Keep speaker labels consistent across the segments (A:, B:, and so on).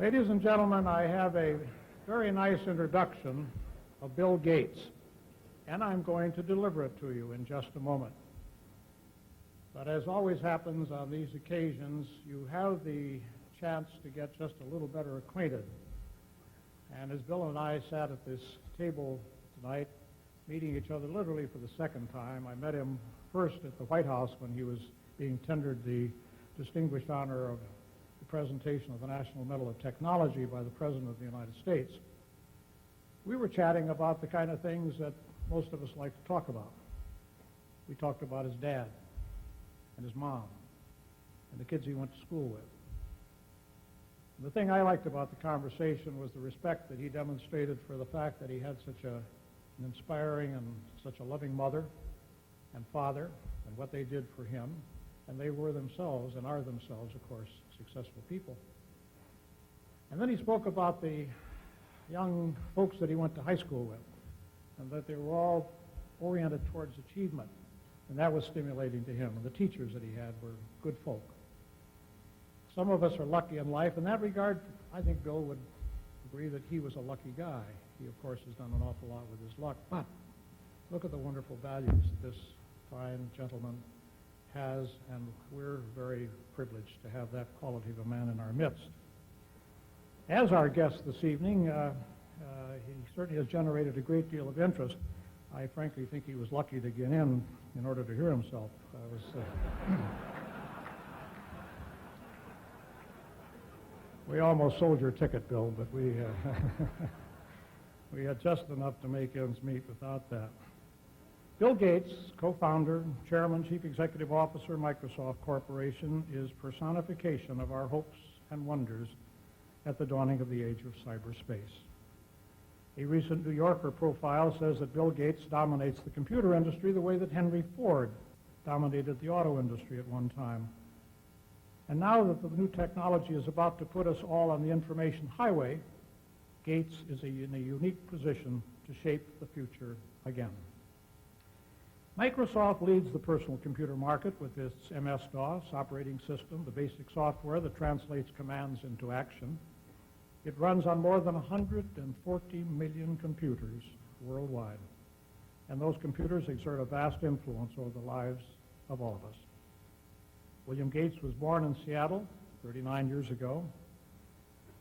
A: Ladies and gentlemen, I have a very nice introduction of Bill Gates, and I'm going to deliver it to you in just a moment. But as always happens on these occasions, you have the chance to get just a little better acquainted. And as Bill and I sat at this table tonight, meeting each other literally for the second time, I met him first at the White House when he was being tendered the distinguished honor of the presentation of the National Medal of Technology by the President of the United States. We were chatting about the kind of things that most of us like to talk about. We talked about his dad and his mom and the kids he went to school with. And the thing I liked about the conversation was the respect that he demonstrated for the fact that he had such an inspiring and such a loving mother and father, and what they did for him, and they were themselves, and are themselves, of course, successful people. And then he spoke about the young folks that he went to high school with, and that they were all oriented towards achievement, and that was stimulating to him, and the teachers that he had were good folk. Some of us are lucky in life. In that regard, I think Bill would agree that he was a lucky guy. He, of course, has done an awful lot with his luck, but look at the wonderful values that this fine gentleman has, and we're very privileged to have that quality of a man in our midst. As our guest this evening, he certainly has generated a great deal of interest. I frankly think he was lucky to get in order to hear himself. We almost sold your ticket, Bill, but we had just enough to make ends meet without that. Bill Gates, co-founder, chairman, chief executive officer, Microsoft Corporation, is personification of our hopes and wonders at the dawning of the age of cyberspace. A recent New Yorker profile says that Bill Gates dominates the computer industry the way that Henry Ford dominated the auto industry at one time. And now that the new technology is about to put us all on the information highway, Gates is in a unique position to shape the future again. Microsoft leads the personal computer market with its MS-DOS operating system, the basic software that translates commands into action. It runs on more than 140 million computers worldwide, and those computers exert a vast influence over the lives of all of us. William Gates was born in Seattle 39 years ago.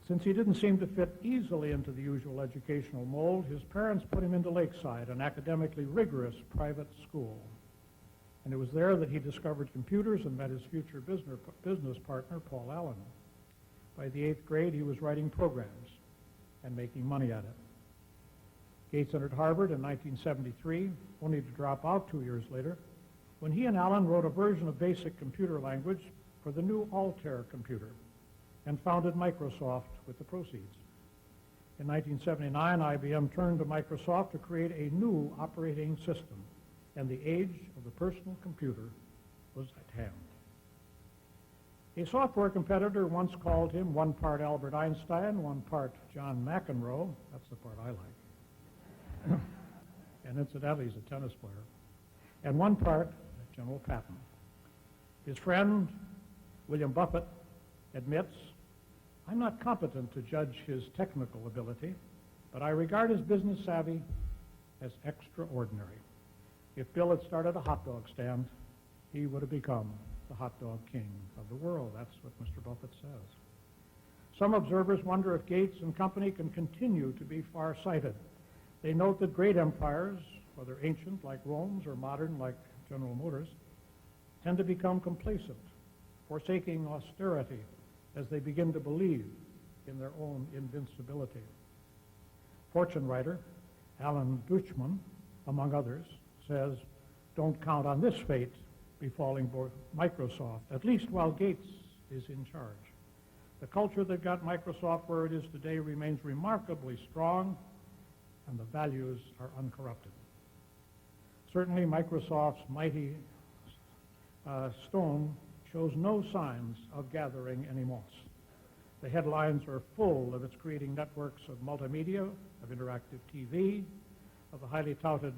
A: Since he didn't seem to fit easily into the usual educational mold, his parents put him into Lakeside, an academically rigorous private school. And it was there that he discovered computers and met his future business partner, Paul Allen. By the 8th grade, he was writing programs and making money at it. Gates entered Harvard in 1973, only to drop out 2 years later, when he and Allen wrote a version of basic computer language for the new Altair computer, and founded Microsoft with the proceeds. In 1979, IBM turned to Microsoft to create a new operating system, and the age of the personal computer was at hand. A software competitor once called him one part Albert Einstein, one part John McEnroe. That's the part I like. And incidentally, he's a tennis player. And one part General Patton. His friend, William Buffett, admits, "I'm not competent to judge his technical ability, but I regard his business savvy as extraordinary. If Bill had started a hot dog stand, he would have become the hot dog king of the world." That's what Mr. Buffett says. Some observers wonder if Gates and company can continue to be far-sighted. They note that great empires, whether ancient like Rome's or modern like General Motors, tend to become complacent, forsaking austerity as they begin to believe in their own invincibility. Fortune writer Alan Duchman, among others, says, "Don't count on this fate befalling Microsoft, at least while Gates is in charge. The culture that got Microsoft where it is today remains remarkably strong, and the values are uncorrupted." Certainly, Microsoft's mighty stone shows no signs of gathering any moss. The headlines are full of its creating networks of multimedia, of interactive TV, of the highly touted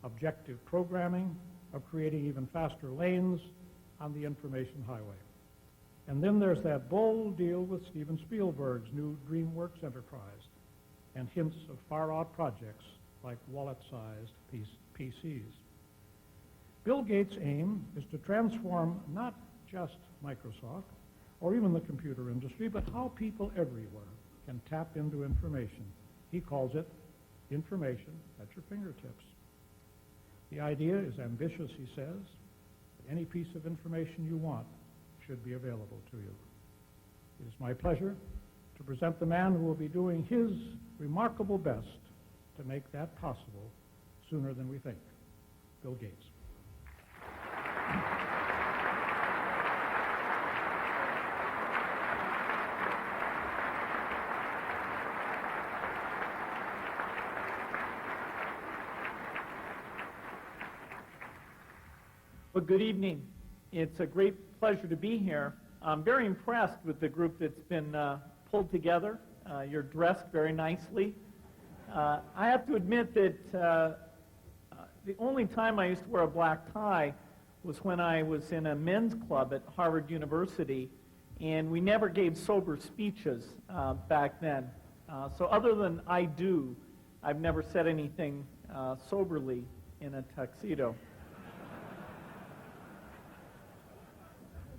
A: objective programming, of creating even faster lanes on the information highway. And then there's that bold deal with Steven Spielberg's new DreamWorks enterprise and hints of far-out projects like wallet-sized PCs. Bill Gates' aim is to transform not just Microsoft or even the computer industry, but how people everywhere can tap into information. He calls it information at your fingertips. The idea is ambitious, he says. Any piece of information you want should be available to you. It is my pleasure to present the man who will be doing his remarkable best to make that possible sooner than we think, Bill Gates.
B: Well, good evening. It's a great pleasure to be here. I'm very impressed with the group that's been pulled together. You're dressed very nicely. I have to admit that the only time I used to wear a black tie was when I was in a men's club at Harvard University, and we never gave sober speeches back then. So other than I do, I've never said anything soberly in a tuxedo.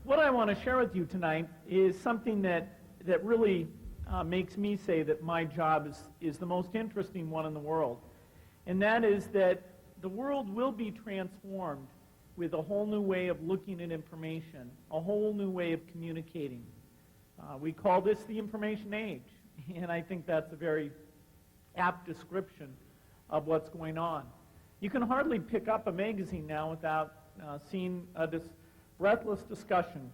B: What I want to share with you tonight is something that really makes me say that my job is the most interesting one in the world. And that is that the world will be transformed with a whole new way of looking at information, a whole new way of communicating. We call this the information age, and I think that's a very apt description of what's going on. You can hardly pick up a magazine now without seeing this breathless discussion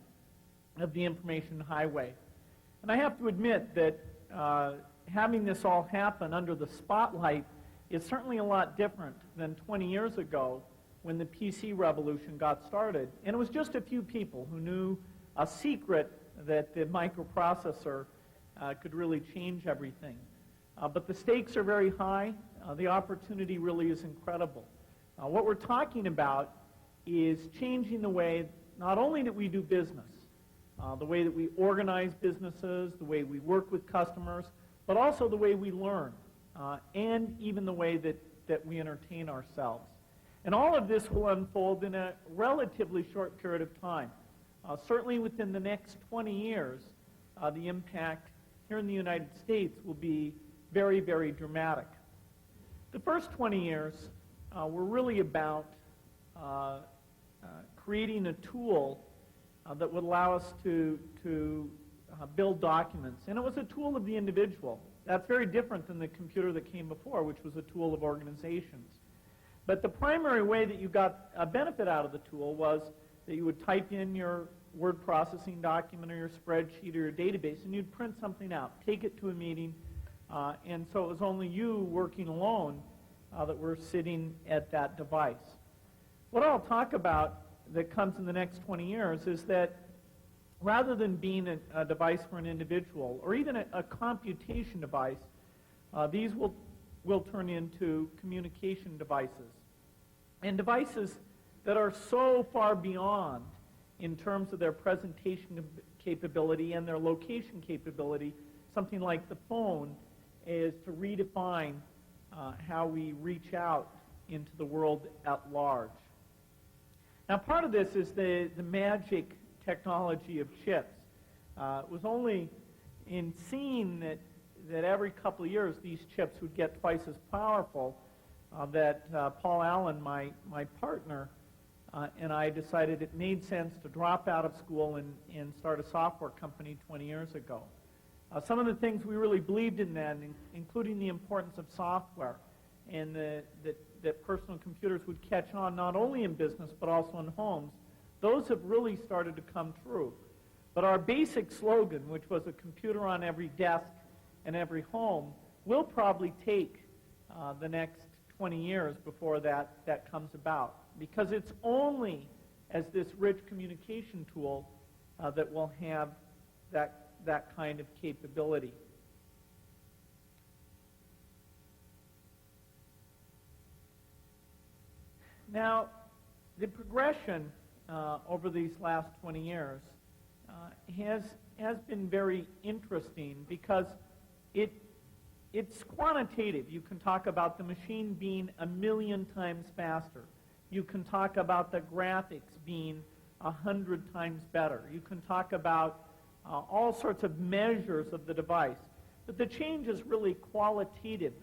B: of the information highway. And I have to admit that having this all happen under the spotlight is certainly a lot different than 20 years ago when the PC revolution got started. And it was just a few people who knew a secret that the microprocessor could really change everything. But the stakes are very high. The opportunity really is incredible. What we're talking about is changing the way not only that we do business, the way that we organize businesses, the way we work with customers, but also the way we learn, and even the way that we entertain ourselves. And all of this will unfold in a relatively short period of time. Certainly within the next 20 years, the impact here in the United States will be very, very dramatic. The first 20 years were really about creating a tool that would allow us to build documents. And it was a tool of the individual. That's very different than the computer that came before, which was a tool of organizations. But the primary way that you got a benefit out of the tool was that you would type in your word processing document or your spreadsheet or your database, and you'd print something out, take it to a meeting, and so it was only you working alone that were sitting at that device. What I'll talk about that comes in the next 20 years is that rather than being a device for an individual or even a computation device, these will turn into communication devices. And devices that are so far beyond in terms of their presentation capability and their location capability, something like the phone is to redefine how we reach out into the world at large. Now, part of this is the magic technology of chips. It was only in seeing that every couple of years these chips would get twice as powerful that Paul Allen, my partner, and I decided it made sense to drop out of school and start a software company 20 years ago. Some of the things we really believed in then, including the importance of software and that personal computers would catch on not only in business but also in homes, those have really started to come true. But our basic slogan, which was a computer on every desk and every home, will probably take the next 20 years before that comes about, because it's only as this rich communication tool that will have that kind of capability. Now, the progression over these last 20 years has been very interesting because it's quantitative. You can talk about the machine being 1,000,000 times faster. You can talk about the graphics being 100 times better. You can talk about all sorts of measures of the device. But the change is really qualitative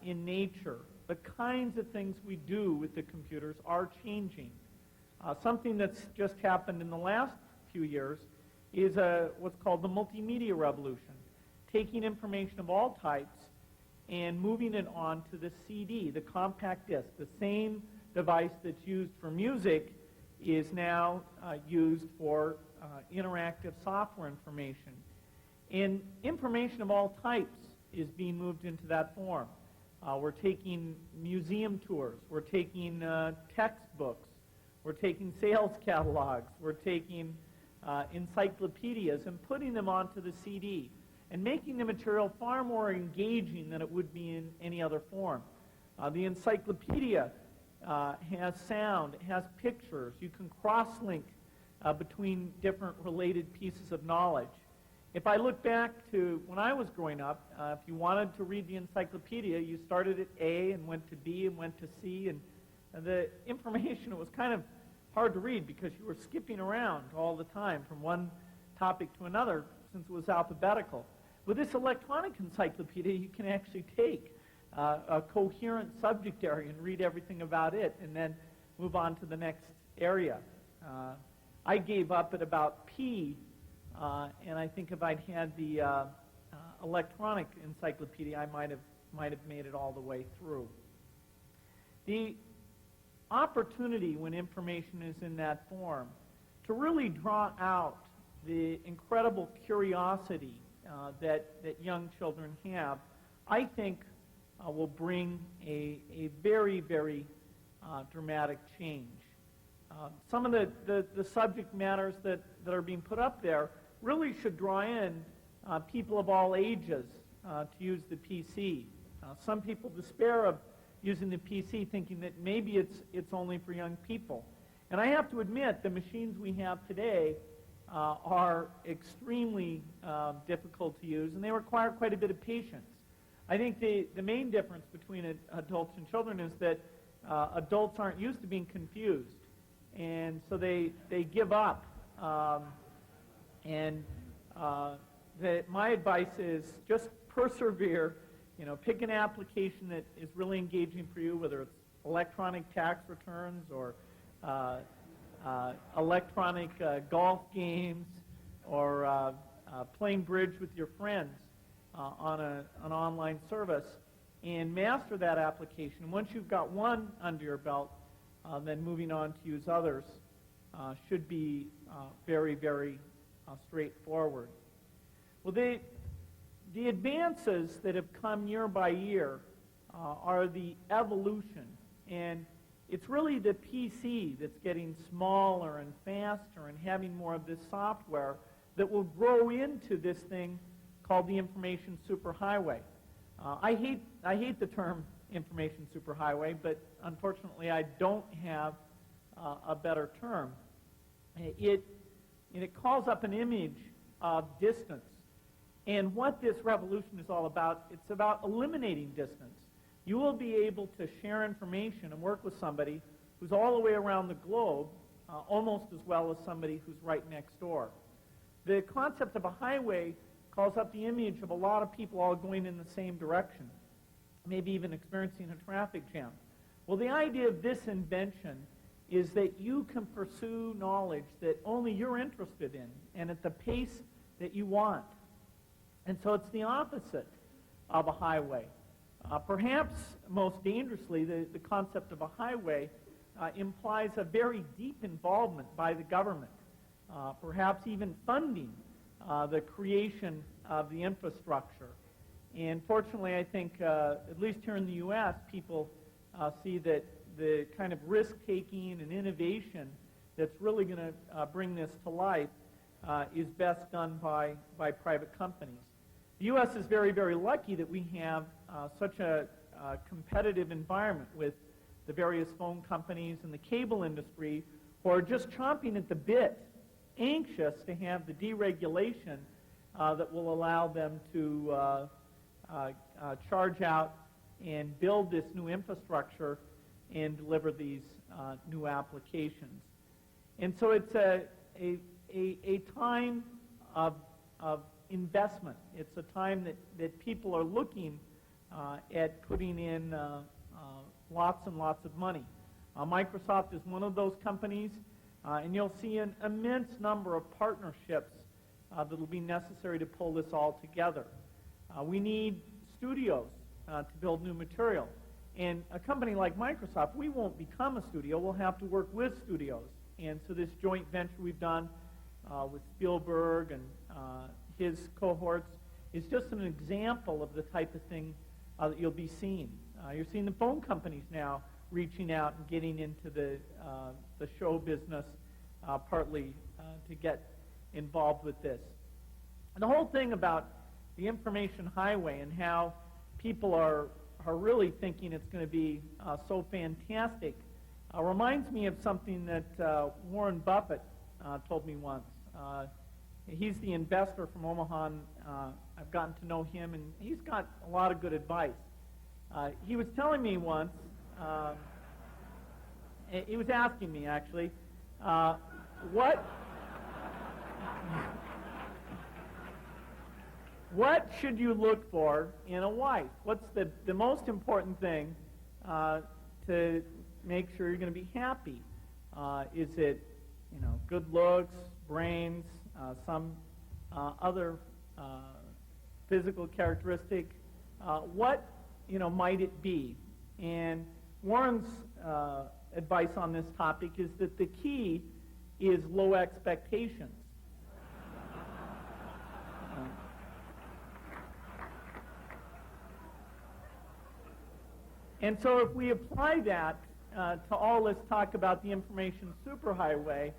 B: in nature. The kinds of things we do with the computers are changing. Something that's just happened in the last few years is what's called the multimedia revolution, taking information of all types and moving it onto the CD, the compact disc. The same device that's used for music is now used for interactive software information. And information of all types is being moved into that form. We're taking museum tours, we're taking textbooks, we're taking sales catalogs, we're taking encyclopedias and putting them onto the CD and making the material far more engaging than it would be in any other form. The encyclopedia has sound, it has pictures, you can cross-link between different related pieces of knowledge. If I look back to when I was growing up, if you wanted to read the encyclopedia, you started at A and went to B and went to C, and the information was kind of hard to read because you were skipping around all the time from one topic to another since it was alphabetical. With this electronic encyclopedia, you can actually take a coherent subject area and read everything about it and then move on to the next area. I gave up at about P, and I think if I'd had the electronic encyclopedia, I might have made it all the way through. The opportunity when information is in that form to really draw out the incredible curiosity that young children have, I think will bring a very, very dramatic change. Some of the subject matters that are being put up there really should draw in people of all ages to use the PC. Some people despair of using the PC thinking that maybe it's only for young people. And I have to admit, the machines we have today are extremely difficult to use, and they require quite a bit of patience. I think the main difference between adults and children is that adults aren't used to being confused, and so they give up. My advice is just persevere. Pick an application that is really engaging for you, whether it's electronic tax returns or electronic golf games or playing bridge with your friends on an online service, and master that application. Once you've got one under your belt, then moving on to use others should be very, very straightforward. Well, the advances that have come year by year are the evolution, and it's really the PC that's getting smaller and faster and having more of this software that will grow into this thing called the information superhighway. I hate the term information superhighway, but unfortunately I don't have a better term. It calls up an image of distance. And what this revolution is all about, it's about eliminating distance. You will be able to share information and work with somebody who's all the way around the globe, almost as well as somebody who's right next door. The concept of a highway calls up the image of a lot of people all going in the same direction, maybe even experiencing a traffic jam. Well, the idea of this invention is that you can pursue knowledge that only you're interested in and at the pace that you want. And so it's the opposite of a highway. Perhaps most dangerously, the concept of a highway implies a very deep involvement by the government, perhaps even funding the creation of the infrastructure. And fortunately, I think, at least here in the U.S., people see that the kind of risk-taking and innovation that's really going to bring this to life is best done by private companies. The U.S. is very, very lucky that we have such a competitive environment with the various phone companies and the cable industry who are just chomping at the bit anxious to have the deregulation that will allow them to charge out and build this new infrastructure and deliver these new applications. And so it's a time of investment. It's a time that people are looking at putting in lots and lots of money. Microsoft is one of those companies, and you'll see an immense number of partnerships that will be necessary to pull this all together. We need studios to build new material. And a company like Microsoft, we won't become a studio. We'll have to work with studios. And so this joint venture we've done with Spielberg and his cohorts is just an example of the type of thing that you'll be seeing. You're seeing the phone companies now reaching out and getting into the show business, partly to get involved with this. And the whole thing about the information highway and how people are really thinking it's going to be so fantastic reminds me of something that Warren Buffett told me once. He's the investor from Omaha, and I've gotten to know him, and he's got a lot of good advice. He was telling me once, he was asking me actually, what should you look for in a wife? What's the most important thing to make sure you're going to be happy? Is it, good looks, brains, some other physical characteristic? What, might it be? And Warren's advice on this topic is that the key is low expectations. And so if we apply that to all this talk about the information superhighway,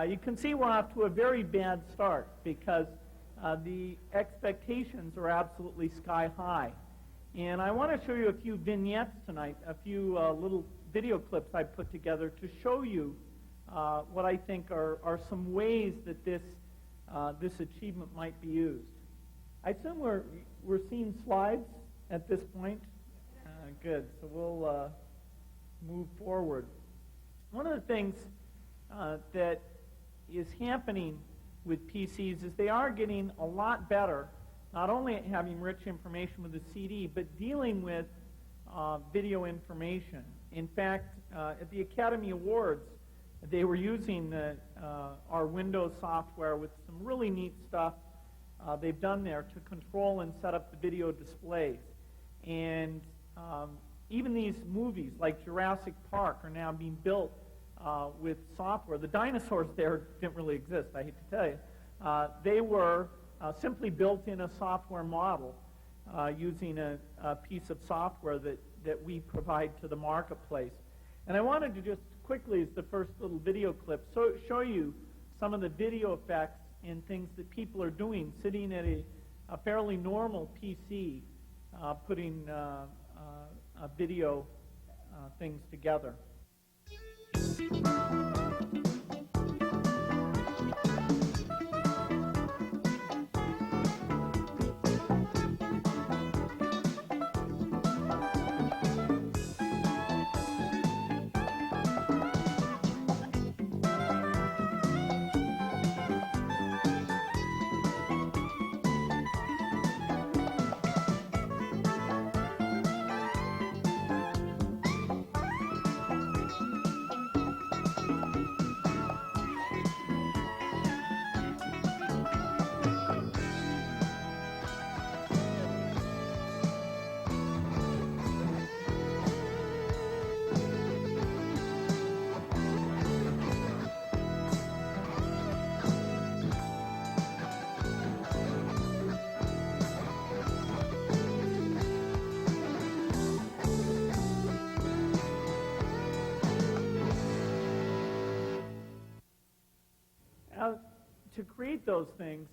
B: you can see we're off to a very bad start because the expectations are absolutely sky high. And I want to show you a few vignettes tonight, a few little video clips I put together to show you what I think are some ways that this achievement might be used. I assume we're seeing slides at this point. Good. So we'll move forward. One of the things that is happening with PCs is they are getting a lot better, not only at having rich information with the CD, but dealing with video information. In fact, at the Academy Awards, they were using our Windows software with some really neat stuff they've done there to control and set up the video displays. And even these movies like Jurassic Park are now being built with software. The dinosaurs there didn't really exist, I hate to tell you. They were simply built in a software model using a piece of software that we provide to the marketplace. And I wanted to just quickly, as the first little video clip, show you some of the video effects and things that people are doing, sitting at a fairly normal PC, putting video things together. To create those things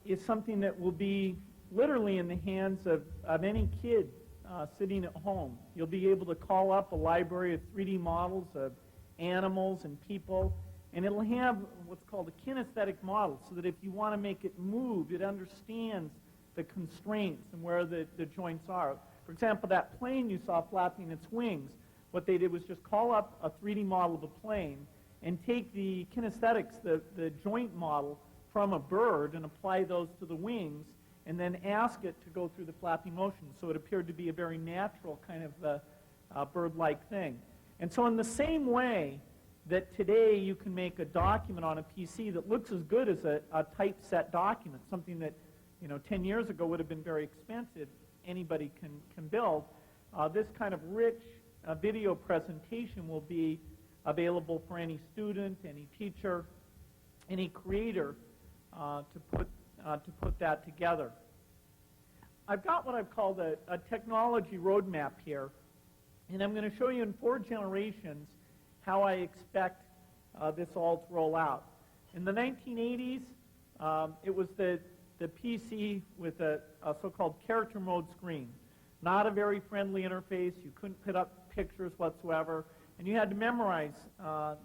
B: is something that will be literally in the hands of any kid sitting at home. You'll be able to call up a library of 3D models of animals and people And it'll have what's called a kinesthetic model, so that if you want to make it move, it understands the constraints and where the joints are. For example, that plane you saw flapping its wings, what they did was just call up a 3D model of a plane and take the kinesthetics, the joint model, from a bird and apply those to the wings, and then ask it to go through the flapping motion. So it appeared to be a very natural kind of bird-like thing. And so in the same way that today you can make a document on a PC that looks as good as a typeset document, something that 10 years ago would have been very expensive, anybody can build, this kind of rich video presentation will be available for any student, any teacher, any creator to put that together. I've got what I've called a technology roadmap here, and I'm going to show you in 4 generations how I expect this all to roll out. In the 1980s, it was the PC with a so-called character mode screen. Not a very friendly interface. You couldn't put up pictures whatsoever, and you had to memorize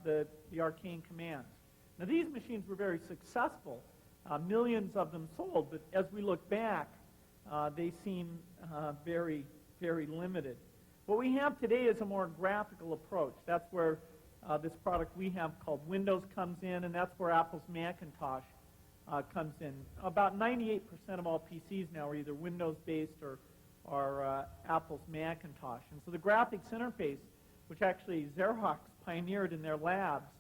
B: the arcane commands. Now, these machines were very successful. Millions of them sold, but as we look back, they seem very, very limited. What we have today is a more graphical approach. That's where this product we have called Windows comes in, and that's where Apple's Macintosh comes in. About 98% of all PCs now are either Windows-based or Apple's Macintosh. And so the graphics interface, which actually Xerox pioneered in their labs,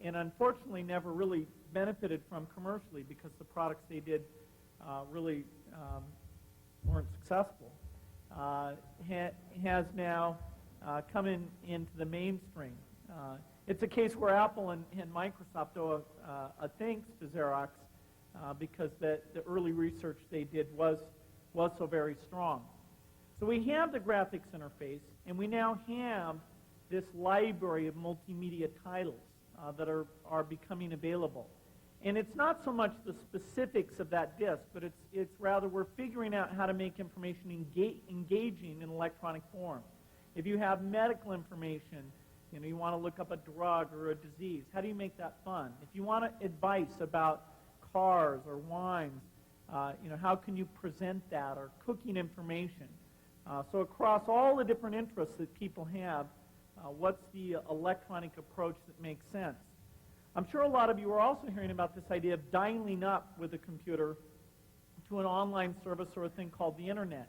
B: and unfortunately never really benefited from commercially because the products they did really weren't successful, has now come into the mainstream. It's a case where Apple and Microsoft owe a thanks to Xerox because the early research they did was so very strong. So we have the graphics interface, and we now have this library of multimedia titles that are becoming available. And it's not so much the specifics of that disk, but it's rather we're figuring out how to make information engaging in electronic form. If you have medical information, you want to look up a drug or a disease, how do you make that fun? If you want advice about cars or wines, how can you present that, or cooking information? So across all the different interests that people have, what's the electronic approach that makes sense? I'm sure a lot of you are also hearing about this idea of dialing up with a computer to an online service or a thing called the internet.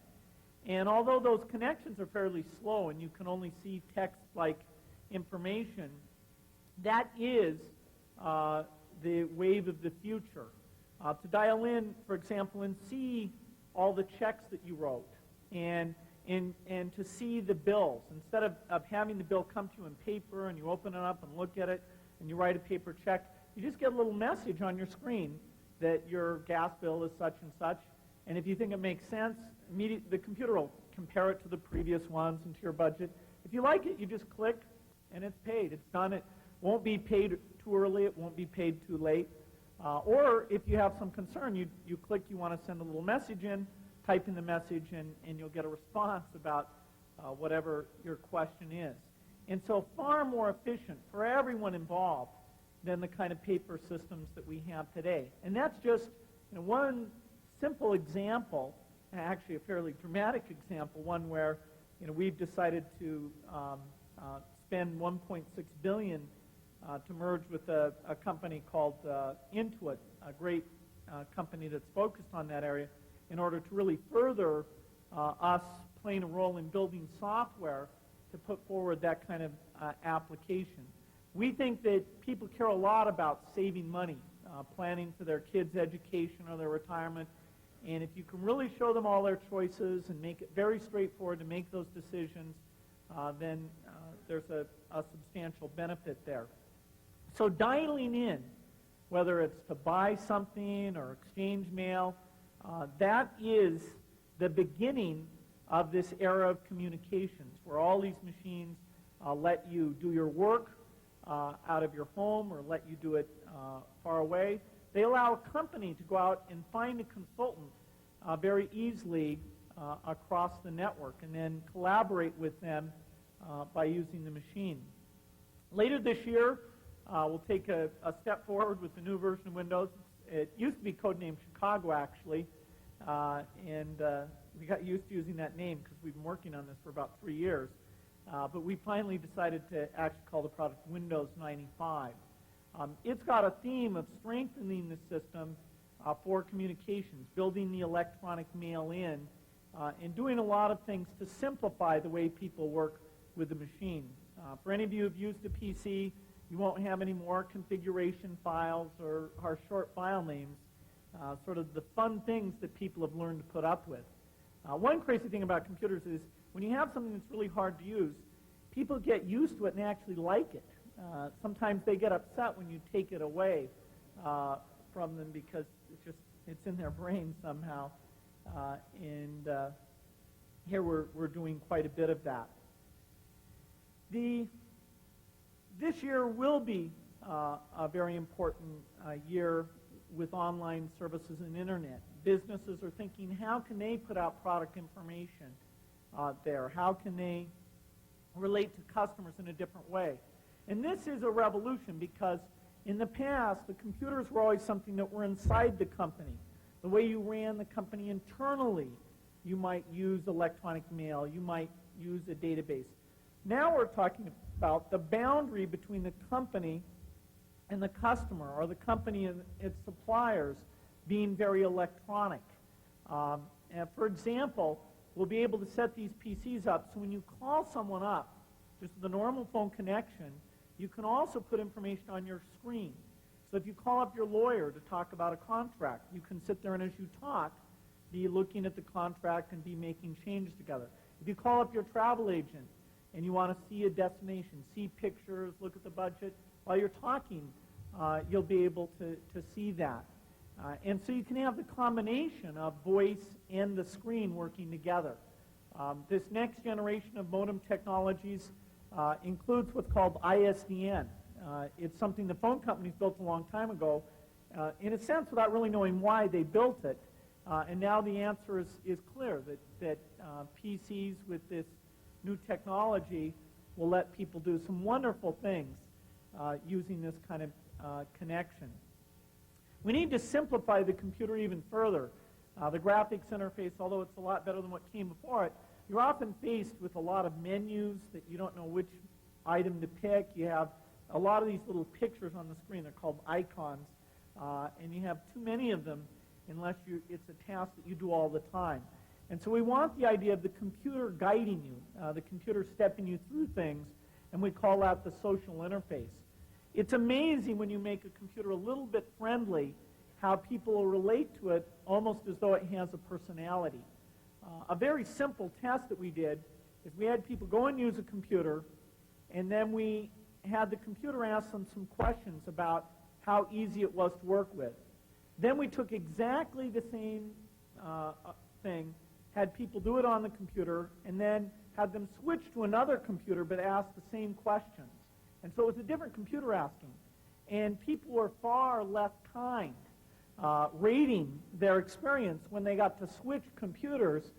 B: And although those connections are fairly slow and you can only see text-like information, that is the wave of the future. To dial in, for example, and see all the checks that you wrote, and to see the bills. Instead of having the bill come to you in paper and you open it up and look at it and you write a paper check, you just get a little message on your screen that your gas bill is such and such. And if you think it makes sense, the computer will compare it to the previous ones and to your budget. If you like it, you just click and it's paid. It's done. It won't be paid too early. It won't be paid too late. Or if you have some concern, you click, you want to send a little message in, type in the message, and you'll get a response about whatever your question is. And so far more efficient for everyone involved than the kind of paper systems that we have today. And that's just one simple example, actually a fairly dramatic example, one where we've decided to spend $1.6 billion to merge with a company called Intuit, a great company that's focused on that area, in order to really further us playing a role in building software to put forward that kind of application. We think that people care a lot about saving money, planning for their kids' education or their retirement, and if you can really show them all their choices and make it very straightforward to make those decisions, then there's a substantial benefit there. So dialing in, whether it's to buy something or exchange mail, that is the beginning of this era of communications, where all these machines let you do your work out of your home or let you do it far away. They allow a company to go out and find a consultant very easily across the network and then collaborate with them by using the machine. Later this year, will take a step forward with the new version of Windows. It used to be codenamed Chicago, actually, and we got used to using that name because we've been working on this for about 3 years. But we finally decided to actually call the product Windows 95. It's got a theme of strengthening the system for communications, building the electronic mail in, and doing a lot of things to simplify the way people work with the machine. For any of you who've used a PC, you won't have any more configuration files or short file names, sort of the fun things that people have learned to put up with. One crazy thing about computers is when you have something that's really hard to use, people get used to it and actually like it. Sometimes they get upset when you take it away from them because it's in their brain somehow. Here we're doing quite a bit of that. This year will be a very important year with online services and internet. Businesses are thinking, how can they put out product information there? How can they relate to customers in a different way? And this is a revolution because in the past, the computers were always something that were inside the company. The way you ran the company internally, you might use electronic mail, you might use a database. Now we're talking about the boundary between the company and the customer, or the company and its suppliers, being very electronic. And for example, we'll be able to set these PCs up so when you call someone up, just the normal phone connection, you can also put information on your screen. So if you call up your lawyer to talk about a contract, you can sit there and as you talk, be looking at the contract and be making changes together. If you call up your travel agent and you want to see a destination, see pictures, look at the budget, while you're talking, you'll be able to see that. And so you can have the combination of voice and the screen working together. This next generation of modem technologies includes what's called ISDN. It's something the phone companies built a long time ago, in a sense without really knowing why they built it. And now the answer is clear, that PCs with this new technology will let people do some wonderful things using this kind of connection. We need to simplify the computer even further. The graphics interface, although it's a lot better than what came before it, you're often faced with a lot of menus that you don't know which item to pick. You have a lot of these little pictures on the screen. They're called icons, and you have too many of them unless it's a task that you do all the time. And so we want the idea of the computer guiding you, the computer stepping you through things, and we call that the social interface. It's amazing when you make a computer a little bit friendly how people will relate to it almost as though it has a personality. A very simple test that we did is we had people go and use a computer, and then we had the computer ask them some questions about how easy it was to work with. Then we took exactly the same thing, had people do it on the computer, and then had them switch to another computer but ask the same questions. And so it was a different computer asking. And people were far less kind, rating their experience when they got to switch computers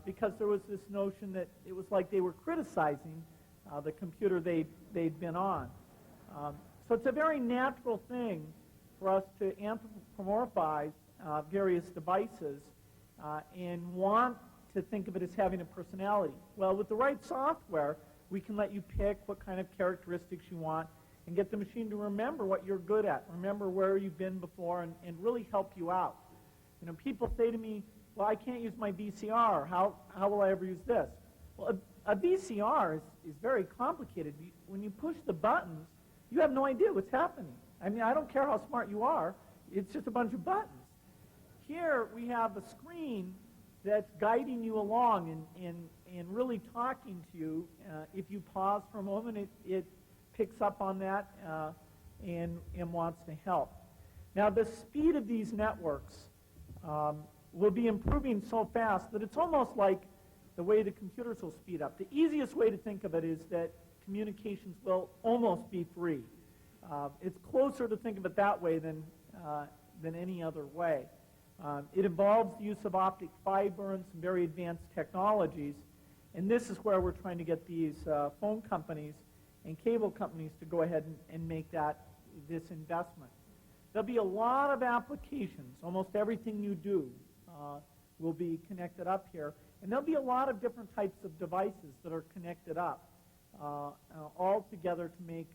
B: because there was this notion that it was like they were criticizing the computer they'd been on. So it's a very natural thing for us to anthropomorphize various devices and want to think of it as having a personality. Well, with the right software, we can let you pick what kind of characteristics you want and get the machine to remember what you're good at, remember where you've been before, and really help you out. You know, people say to me, well, I can't use my VCR. How will I ever use this? Well, a VCR is very complicated. When you push the buttons, you have no idea what's happening. I mean, I don't care how smart you are. It's just a bunch of buttons. Here we have a screen that's guiding you along and really talking to you. If you pause for a moment, it picks up on that and wants to help. Now, the speed of these networks will be improving so fast that it's almost like the way the computers will speed up. The easiest way to think of it is that communications will almost be free. It's closer to think of it that way than any other way. It involves the use of optic fiber and some very advanced technologies, and this is where we're trying to get these phone companies and cable companies to go ahead and make this investment. There'll be a lot of applications. Almost everything you do will be connected up here. And there'll be a lot of different types of devices that are connected up all together to make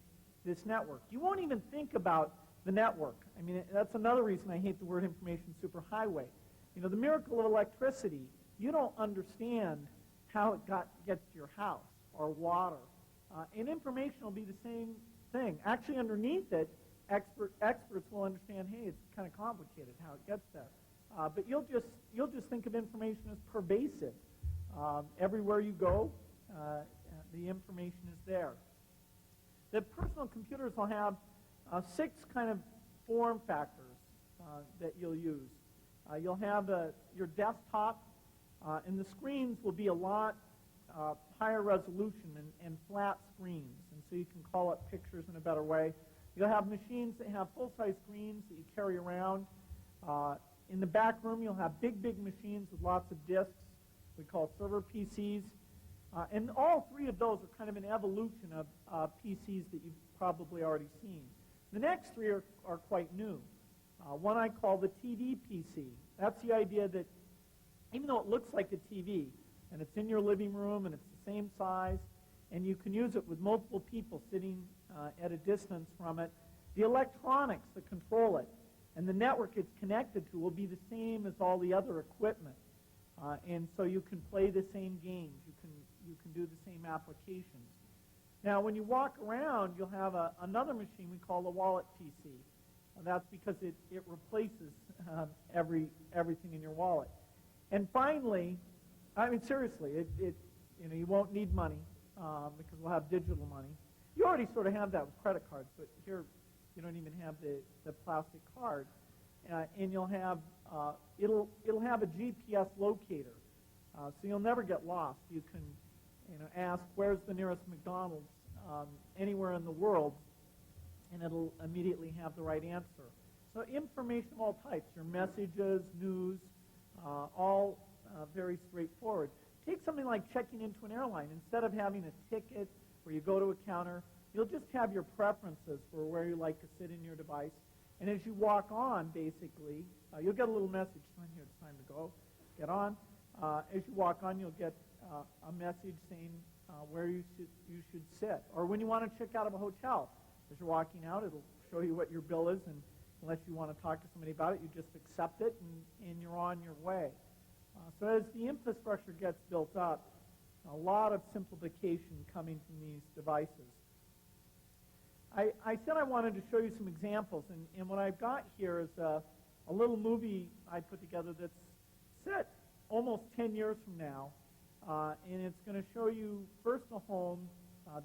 B: this network. You won't even think about the network. I mean, that's another reason I hate the word information superhighway. You know, the miracle of electricity, you don't understand how it gets to your house or water. And information will be the same thing. Actually, underneath it, experts will understand, hey, it's kind of complicated how it gets there. But you'll just think of information as pervasive. Everywhere you go, the information is there. The personal computers will have 6 kind of form factors that you'll use. You'll have your desktop, and the screens will be a lot higher resolution and flat screens, and so you can call up pictures in a better way. You'll have machines that have full-size screens that you carry around. In the back room, you'll have big machines with lots of disks. We call server PCs. And all 3 of those are kind of an evolution of PCs that you've probably already seen. The next 3 are quite new. One I call the TV PC. That's the idea that even though it looks like a TV, and it's in your living room, and it's the same size, and you can use it with multiple people sitting at a distance from it, the electronics that control it and the network it's connected to will be the same as all the other equipment. And so you can play the same games. You can do the same applications. Now, when you walk around, you'll have another machine we call the wallet PC. That's because it replaces everything in your wallet. And finally, I mean, seriously, you won't need money because we'll have digital money. You already sort of have that with credit cards, but here you don't even have the plastic card. And you'll have it'll have a GPS locator, so you'll never get lost. You can ask where's the nearest McDonald's anywhere in the world, and it'll immediately have the right answer. So information of all types, your messages, news, all very straightforward. Take something like checking into an airline. Instead of having a ticket where you go to a counter, you'll just have your preferences for where you like to sit in your device. And as you walk on, basically, you'll get a little message saying, here, it's time to go. Get on. As you walk on, you'll get a message saying where you should sit. Or when you want to check out of a hotel, as you're walking out, it'll show you what your bill is, and unless you want to talk to somebody about it, you just accept it, and you're on your way. So as the infrastructure gets built up, a lot of simplification coming from these devices. I said I wanted to show you some examples, and what I've got here is a little movie I put together that's set almost 10 years from now, and it's going to show you first a home,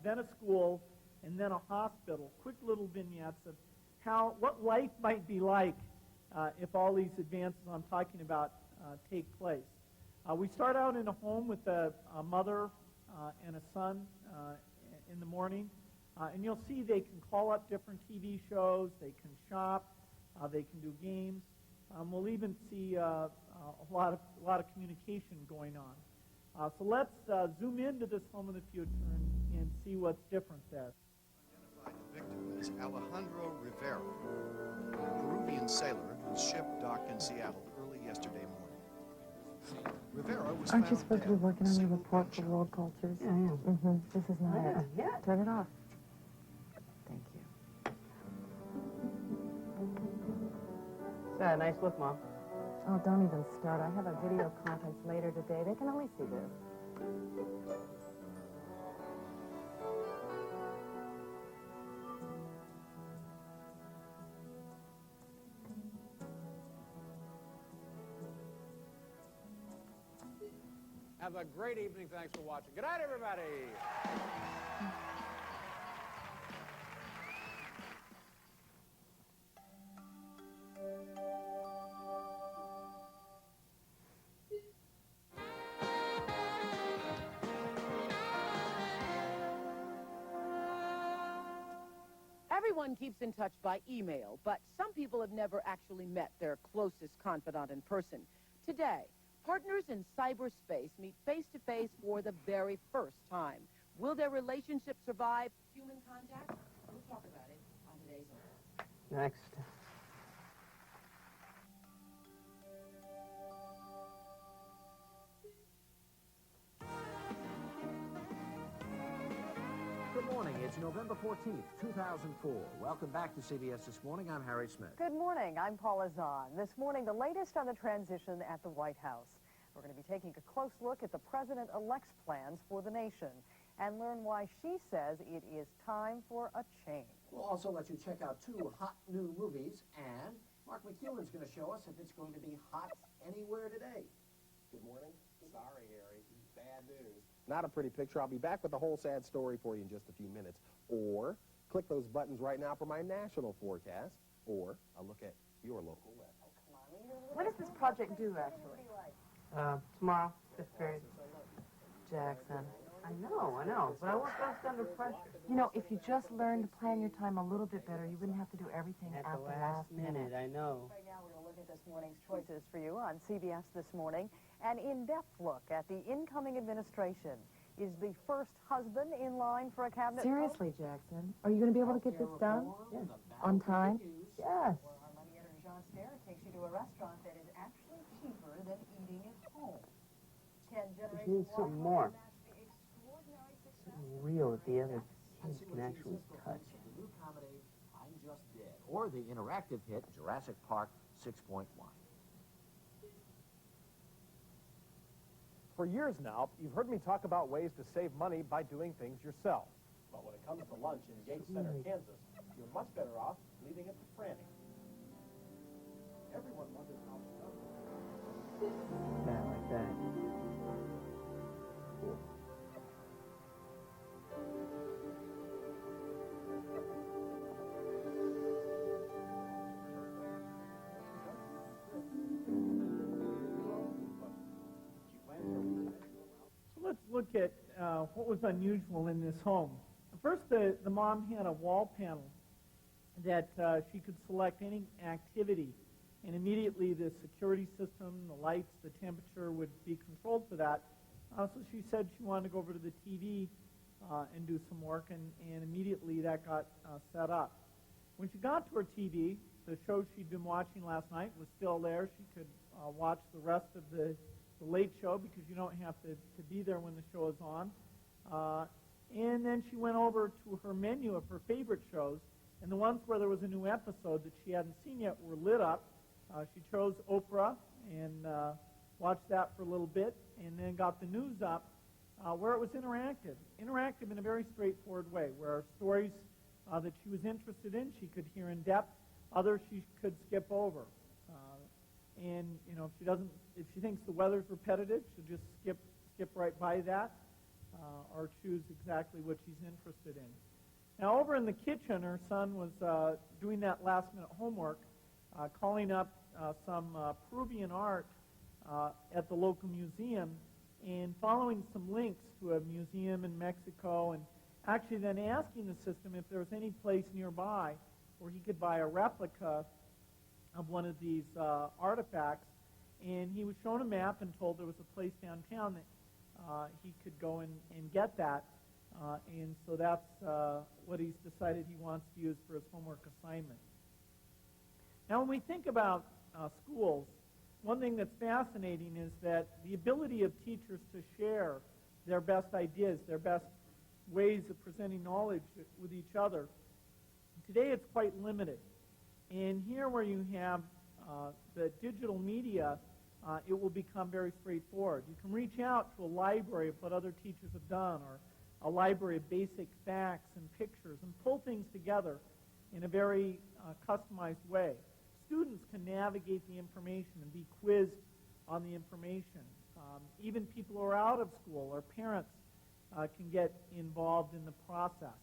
B: then a school, and then a hospital. Quick little vignettes of what life might be like if all these advances I'm talking about take place. We start out in a home with a mother and a son in the morning. And you'll see they can call up different TV shows, they can shop, they can do games. We'll even see a lot of communication going on. So let's zoom into this home of the future and see what's different there.
C: Identified the victim as Alejandro Rivera, a Peruvian sailor whose ship docked in Seattle early yesterday morning. Rivera was
D: Aren't you
C: found
D: supposed to
C: dead
D: be working
C: with
D: on your
C: single
D: report for
C: gunshot.
D: world cultures?
E: Yeah, I am.
D: Mm-hmm. This is not it.
E: Yeah.
D: Turn it off. Thank you.
E: It's a nice look, Mom.
D: Oh, don't even start. I have a video conference later today. They can only see this.
F: Have a great evening. Thanks for watching. Good night, everybody.
G: Everyone keeps in touch by email, but some people have never actually met their closest confidant in person. Today, partners in cyberspace meet face-to-face for the very first time. Will their relationship survive human contact? We'll talk about it on today's Home.
E: Next.
H: Good morning. It's November 14th, 2004. Welcome back to CBS This Morning. I'm Harry Smith.
I: Good morning. I'm Paula Zahn. This morning, the latest on the transition at the White House. We're going to be taking a close look at the president-elect's plans for the nation and learn why she says it is time for a change.
H: We'll also let you check out 2 hot new movies, and Mark McEwen's going to show us if it's going to be hot anywhere today.
F: Good morning. Sorry, Harry. Bad news. Not a pretty picture. I'll be back with the whole sad story for you in just a few minutes. Or click those buttons right now for my national forecast, or a look at your local weather.
D: What does this project do, actually?
E: Tomorrow, 5th period.
D: Jackson.
E: I know, but I work best under pressure.
D: You know, if you just learned to plan your time a little bit better, you wouldn't have to do everything
E: At
D: at
E: the last minute, I know.
I: Right now, we're going to look at this morning's choices for you on CBS This Morning. An in-depth look at the incoming administration. Is the first husband in line for a cabinet
D: Seriously, Jackson, are you going to be able to get this done?
H: Yes.
D: On time? Yes.
I: Or our money editor, John Stair, takes you to a restaurant that is actually cheaper than eating at home. 10 generations
E: need something more.
I: match the extraordinary success.
E: Something real that the other kids can actually touch.
H: The new comedy, I'm Just Dead, or the interactive hit Jurassic Park 6.1.
J: For years now, you've heard me talk about ways to save money by doing things yourself. But when it comes to lunch in Yates Center, Kansas, you're much better off leaving it to Franny. Everyone wonders how she does it.
E: That like that.
B: So let's look at what was unusual in this home. First, the mom had a wall panel that she could select any activity, and immediately the security system, the lights, the temperature would be controlled for that. So she said she wanted to go over to the TV and do some work, and immediately that got set up. When she got to her TV, the show she'd been watching last night was still there. She could watch the rest of the late show because you don't have to be there when the show is on. And then she went over to her menu of her favorite shows, and the ones where there was a new episode that she hadn't seen yet were lit up. She chose Oprah and watched that for a little bit, and then got the news up where it was interactive. Interactive in a very straightforward way, where stories that she was interested in she could hear in depth, others she could skip over. And you know, if she thinks the weather's repetitive, she'll just skip right by that, or choose exactly what she's interested in. Now, over in the kitchen, her son was doing that last-minute homework, calling up some Peruvian art at the local museum, and following some links to a museum in Mexico, and actually then asking the system if there was any place nearby where he could buy a replica of one of these artifacts. And he was shown a map and told there was a place downtown that he could go and get that. And so that's what he's decided he wants to use for his homework assignment. Now, when we think about schools, one thing that's fascinating is that the ability of teachers to share their best ideas, their best ways of presenting knowledge with each other, today it's quite limited. And here where you have the digital media, it will become very straightforward. You can reach out to a library of what other teachers have done, or a library of basic facts and pictures, and pull things together in a very customized way. Students can navigate the information and be quizzed on the information. Even people who are out of school or parents can get involved in the process.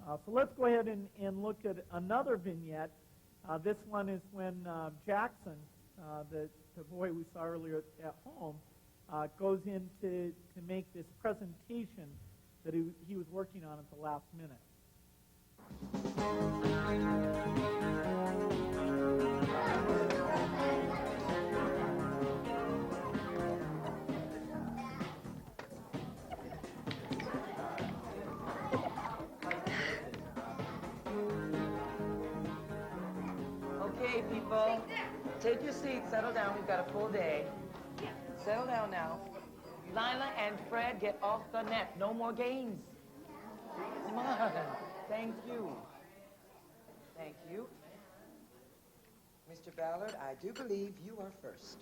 B: So let's go ahead and look at another vignette. This one is when Jackson, the boy we saw earlier at home, goes in to make this presentation that he was working on at the last minute.
K: people. Take your seats, settle down. We've got a full day. Settle down now. Lila and Fred, get off the net. No more games. Come on. Thank you. Thank you. Mr. Ballard, I do believe you are first.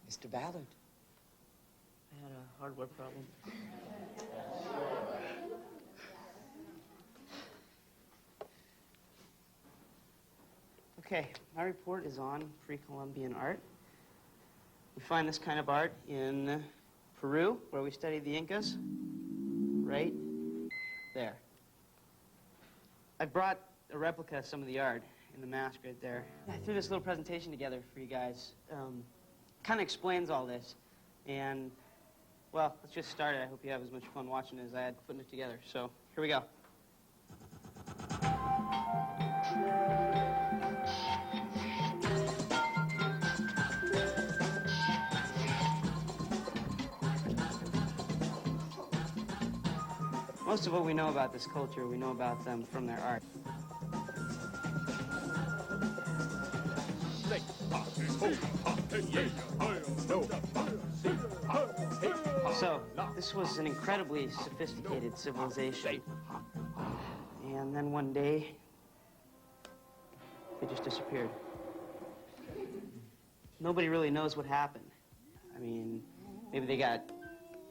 K: Mr. Ballard.
B: I had a hardware problem.
E: Okay, my report is on pre-Columbian art. We find this kind of art in Peru, where we studied the Incas, right there. I brought a replica of some of the art in the mask right there. I threw this little presentation together for you guys. Kind of explains all this. And, well, let's just start it. I hope you have as much fun watching it as I had putting it together. So, here we go. Most of what we know about this culture, we know about them from their art. So, this was an incredibly sophisticated civilization. And then one day, they just disappeared. Nobody really knows what happened. I mean, maybe they got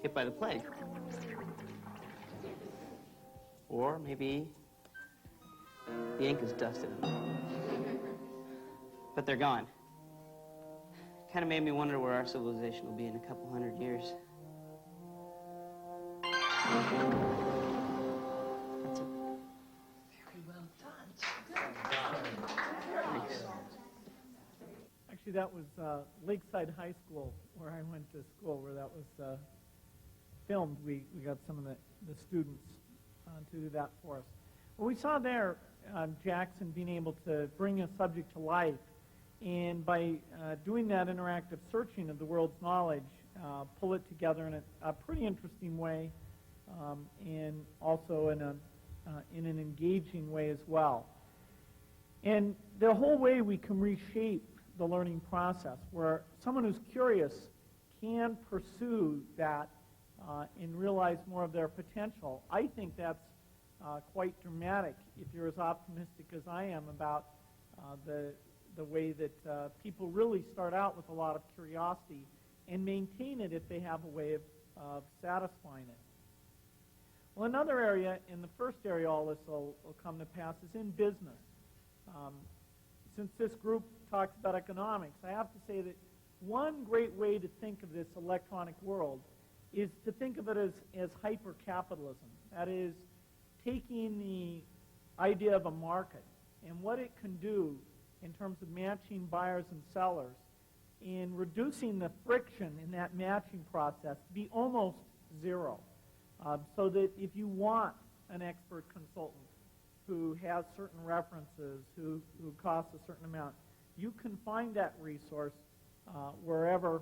E: hit by the plague. Or maybe the Incas dusted them. But they're gone. Kind of made me wonder where our civilization will be in a couple hundred years. That's it.
K: Very well done.
E: Thanks.
B: Actually, that was Lakeside High School, where I went to school, where that was filmed. We got some of the students to do that for us. Well, we saw there Jackson being able to bring a subject to life, and by doing that interactive searching of the world's knowledge, pull it together in a pretty interesting way, and also in an engaging way as well. And the whole way we can reshape the learning process, where someone who's curious can pursue that and realize more of their potential. I think that's quite dramatic if you're as optimistic as I am about the way that people really start out with a lot of curiosity and maintain it if they have a way of satisfying it. Well, another area, in the first area all this will come to pass, is in business. Since this group talks about economics, I have to say that one great way to think of this electronic world is to think of it as hyper-capitalism. That is, taking the idea of a market and what it can do in terms of matching buyers and sellers and reducing the friction in that matching process to be almost zero. So that if you want an expert consultant who has certain references, who costs a certain amount, you can find that resource wherever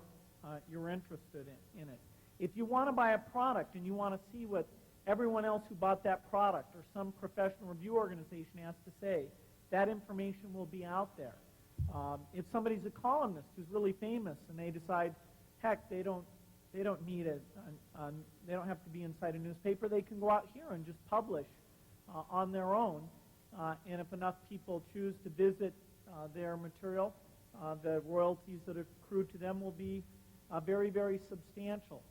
B: you're interested in it. If you want to buy a product and you want to see what everyone else who bought that product or some professional review organization has to say, that information will be out there. If somebody's a columnist who's really famous and they decide, heck, they don't need they don't have to be inside a newspaper, they can go out here and just publish on their own. And if enough people choose to visit their material, the royalties that accrue to them will be very, very substantial.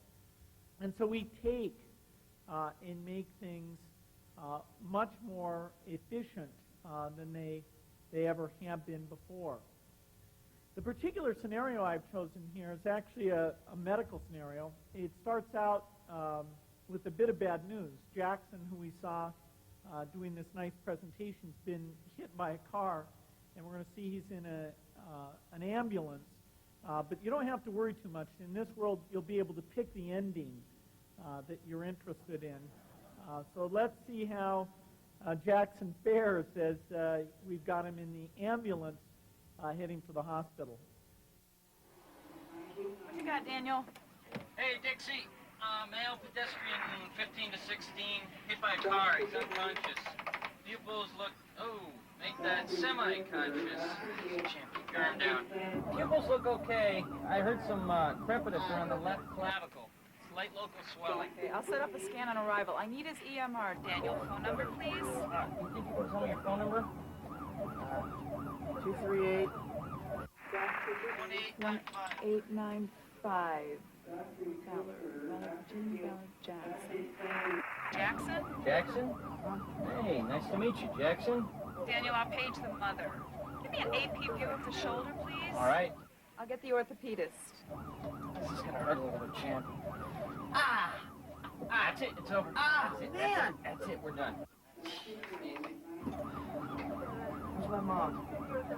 B: And so we take and make things much more efficient than they ever have been before. The particular scenario I've chosen here is actually a medical scenario. It starts out with a bit of bad news. Jackson, who we saw doing this nice presentation, has been hit by a car, and we're going to see he's in an ambulance. But you don't have to worry too much. In this world, you'll be able to pick the ending that you're interested in. So let's see how Jackson fares as we've got him in the ambulance heading for the hospital.
L: What you got, Daniel?
M: Hey, Dixie,
L: Male pedestrian 15 to 16, hit by a car, he's unconscious. Pupils look, make that semi-conscious. Champ, keep your arm down. Pupils look okay. I heard some crepitus around the left clavicle. Slight local swelling.
M: Okay, I'll set up a scan on arrival. I need his EMR. Daniel, phone number, please?
L: You think you can tell me your phone number? 238.
M: 1895. Jackson. Jackson?
L: Jackson? Hey, nice to meet you, Jackson.
M: Daniel, I'll page the mother. Give me an AP view of the shoulder, please.
L: All right.
M: I'll get the orthopedist.
L: This is gonna hurt a little bit, champ. That's it, it's over. That's it,
K: man.
L: That's it, we're done. Where's my mom?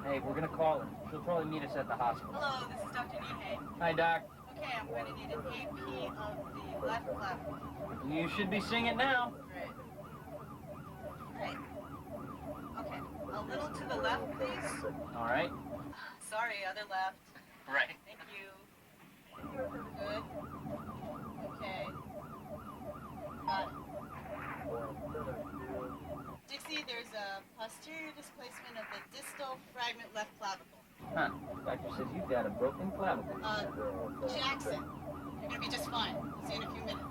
L: Hey, we're gonna call her. She'll probably meet us at the hospital.
N: Hello, this is Dr. Nihei.
L: Hi, Doc.
N: Okay, I'm going to need an AP of the left clavicle.
L: You should be seeing it now.
N: Great. Great. Okay, a little to the left, please.
L: All right.
N: Sorry, other left.
L: Right.
N: Thank you. Good. Okay. Got it. Dixie, there's a posterior displacement of the distal fragment left clavicle.
L: Huh. Doctor says you've got a broken clavicle.
N: Jackson, you're gonna be just fine. See you in a few minutes.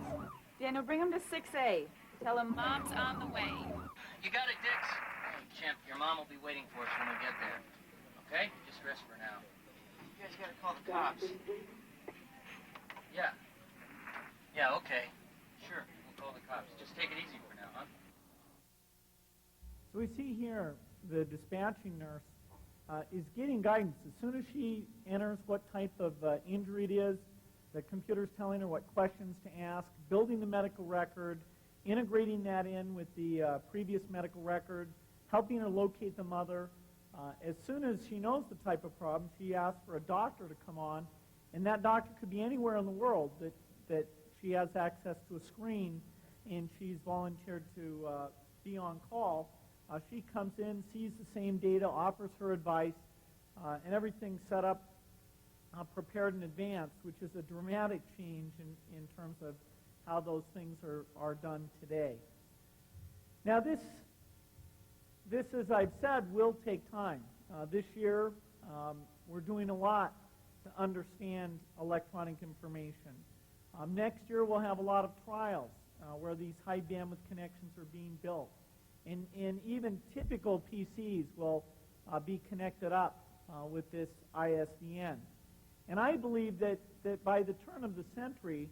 M: Daniel, bring him to 6A. Tell him Mom's on the way.
L: You got it, Dix? Champ, your mom will be waiting for us when we get there. Okay? Just rest for now.
K: You guys gotta call the cops.
L: Yeah. Yeah, okay. Sure, we'll call the cops. Just take it easy for now, huh?
B: So we see here the dispatching nurse is getting guidance. As soon as she enters what type of injury it is, the computer's telling her what questions to ask, building the medical record, integrating that in with the previous medical record, helping her locate the mother. As soon as she knows the type of problem, she asks for a doctor to come on, and that doctor could be anywhere in the world that she has access to a screen, and she's volunteered to be on call. She comes in, sees the same data, offers her advice, and everything's set up, prepared in advance, which is a dramatic change in terms of how those things are done today. Now this, as I've said, will take time. This year, we're doing a lot to understand electronic information. Next year, we'll have a lot of trials where these high bandwidth connections are being built. And even typical PCs will be connected up with this ISDN. And I believe that by the turn of the century,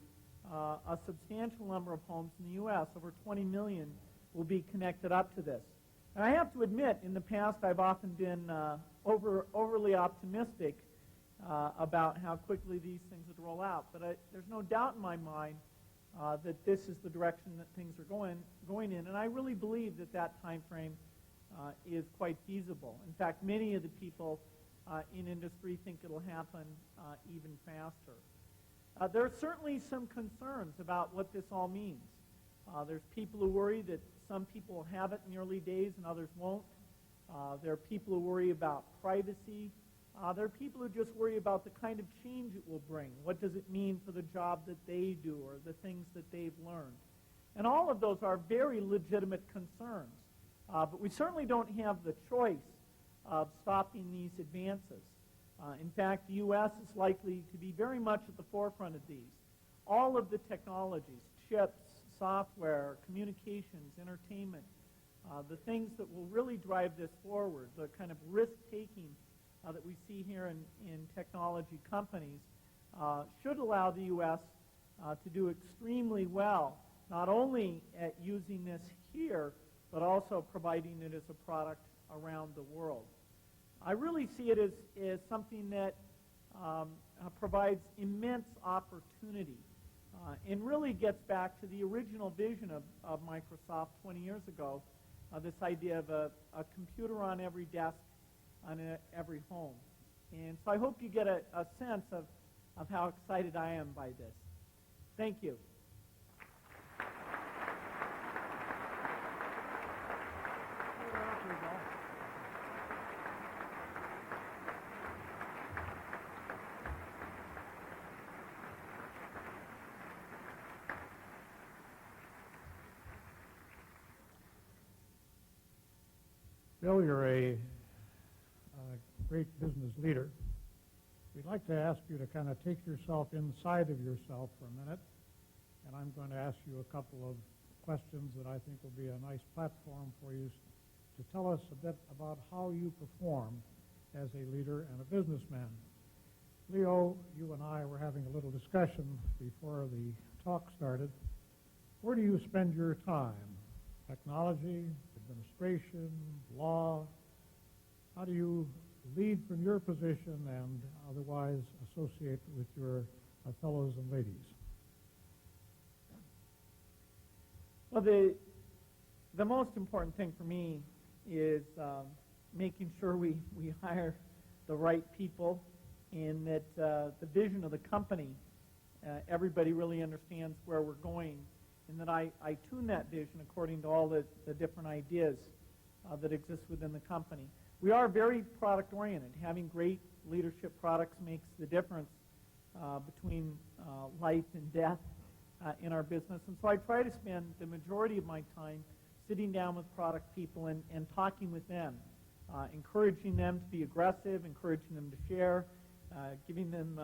B: a substantial number of homes in the U.S., over 20 million, will be connected up to this. And I have to admit, in the past, I've often been overly optimistic about how quickly these things would roll out. But there's no doubt in my mind that this is the direction that things are going in. And I really believe that time frame is quite feasible. In fact, many of the people in industry think it'll happen even faster. There are certainly some concerns about what this all means. There's people who worry that some people will have it in the early days and others won't. There are people who worry about privacy. There are people who just worry about the kind of change it will bring. What does it mean for the job that they do or the things that they've learned? And all of those are very legitimate concerns. But we certainly don't have the choice of stopping these advances. In fact, the U.S. is likely to be very much at the forefront of these. All of the technologies, chips, software, communications, entertainment, the things that will really drive this forward, the kind of risk-taking that we see here in technology companies, should allow the U.S. To do extremely well, not only at using this here, but also providing it as a product around the world. I really see it as something that provides immense opportunity and really gets back to the original vision of Microsoft 20 years ago, this idea of a computer on every desk, on every home. And so I hope you get a sense of how excited I am by this. Thank you.
A: Bill, you're a great business leader. We'd like to ask you to kind of take yourself inside of yourself for a minute, and I'm going to ask you a couple of questions that I think will be a nice platform for you to tell us a bit about how you perform as a leader and a businessman. Leo, you and I were having a little discussion before the talk started. Where do you spend your time? Technology, administration, law? How do you lead from your position and otherwise associate with your fellows and ladies?
B: Well, the most important thing for me is making sure we hire the right people, and that the vision of the company, everybody really understands where we're going, and that I tune that vision according to all the different ideas that exist within the company. We are very product-oriented. Having great leadership products makes the difference between life and death in our business. And so I try to spend the majority of my time sitting down with product people and talking with them, encouraging them to be aggressive, encouraging them to share, giving them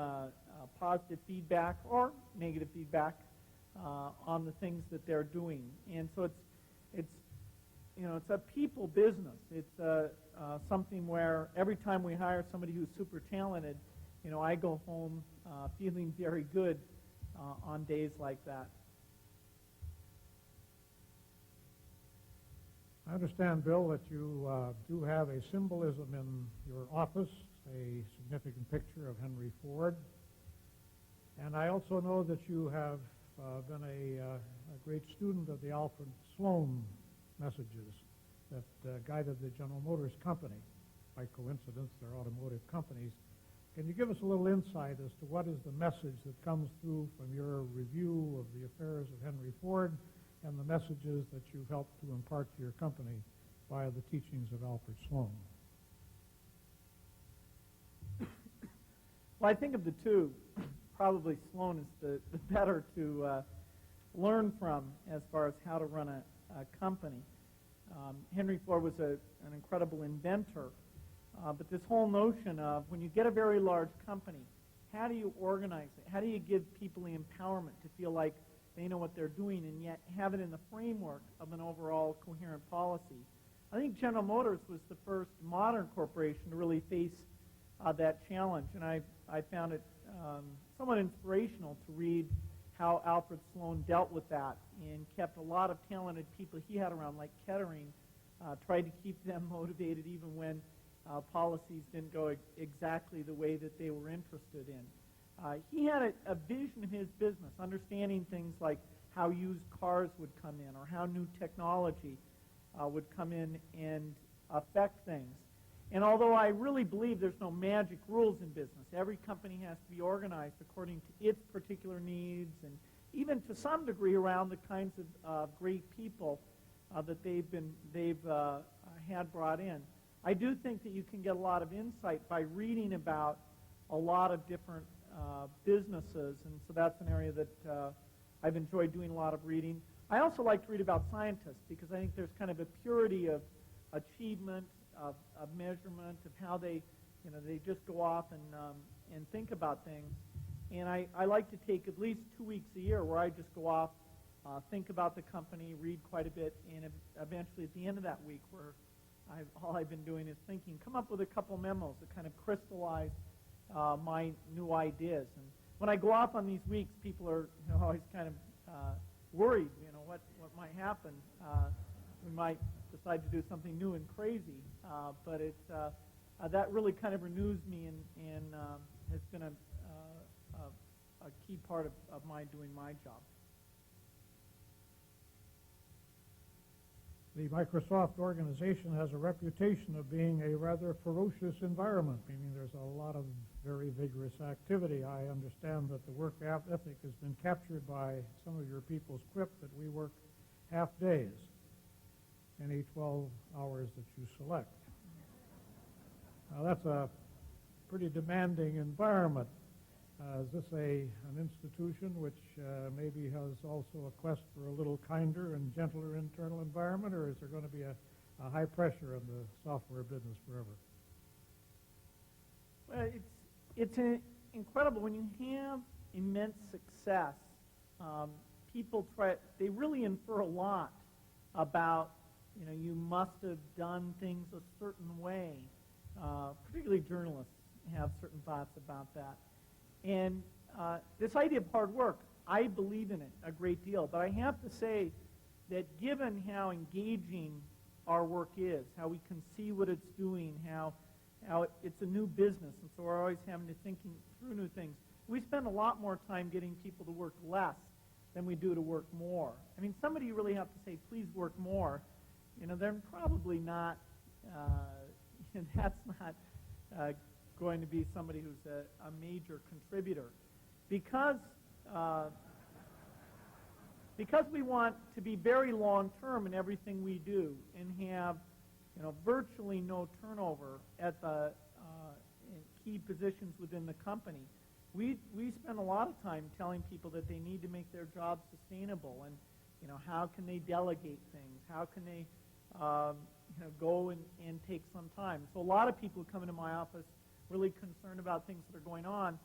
B: positive feedback or negative feedback on the things that they're doing. And so it's a people business. It's something where every time we hire somebody who's super talented, I go home feeling very good on days like that.
A: I understand, Bill, that you do have a symbolism in your office, a significant picture of Henry Ford. And I also know that you have been a great student of the Alfred Sloan messages that guided the General Motors company. By coincidence, they're automotive companies. Can you give us a little insight as to what is the message that comes through from your review of the affairs of Henry Ford and the messages that you've helped to impart to your company via the teachings of Alfred Sloan?
B: Well, I think of the two, probably Sloan is the better to learn from as far as how to run a company. Henry Ford was an incredible inventor, but this whole notion of when you get a very large company, how do you organize it? How do you give people the empowerment to feel like they know what they're doing and yet have it in the framework of an overall coherent policy? I think General Motors was the first modern corporation to really face that challenge, and I found it somewhat inspirational to read how Alfred Sloan dealt with that and kept a lot of talented people he had around, like Kettering, tried to keep them motivated even when policies didn't go exactly the way that they were interested in. He had a vision of his business, understanding things like how used cars would come in or how new technology would come in and affect things. And although I really believe there's no magic rules in business, every company has to be organized according to its particular needs and even to some degree around the kinds of great people that they've had brought in. I do think that you can get a lot of insight by reading about a lot of different businesses, and so that's an area that I've enjoyed doing a lot of reading. I also like to read about scientists because I think there's kind of a purity of achievement, of measurement, of how they just go off and think about things. And I like to take at least 2 weeks a year where I just go off, think about the company, read quite a bit, and eventually at the end of that week where all I've been doing is thinking, come up with a couple memos that kind of crystallize my new ideas. And when I go off on these weeks, people are always kind of worried, what might happen. We might decide to do something new and crazy, but that really kind of renews me and has been a key part of my doing my job.
A: The Microsoft organization has a reputation of being a rather ferocious environment, meaning there's a lot of very vigorous activity. I understand that the work ethic has been captured by some of your people's quip that we work half days, any 12 hours that you select. Now that's a pretty demanding environment. Is this an institution which maybe has also a quest for a little kinder and gentler internal environment, or is there going to be a high pressure in the software business forever.
B: Well, it's incredible when you have immense success. People they really infer a lot about, you must have done things a certain way. Particularly journalists have certain thoughts about that. And this idea of hard work, I believe in it a great deal. But I have to say that given how engaging our work is, how we can see what it's doing, how it's a new business, and so we're always having to think through new things, we spend a lot more time getting people to work less than we do to work more. I mean, somebody you really have to say, please work more, they're probably not, that's not going to be somebody who's a major contributor. Because we want to be very long-term in everything we do and have virtually no turnover at the key positions within the company, we spend a lot of time telling people that they need to make their jobs sustainable, and how can they delegate things, how can they go and take some time. So a lot of people come into my office really concerned about things that are going on.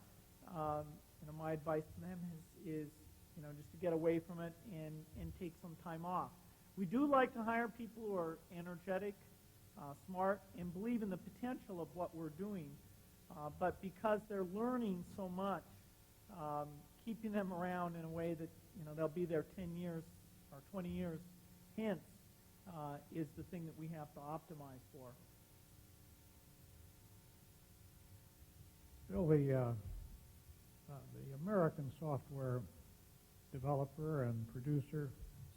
B: My advice to them is just to get away from it and take some time off. We do like to hire people who are energetic, smart, and believe in the potential of what we're doing. But because they're learning so much, keeping them around in a way that they'll be there 10 years or 20 years hence is the thing that we have to optimize for.
A: Bill, the American software developer and producer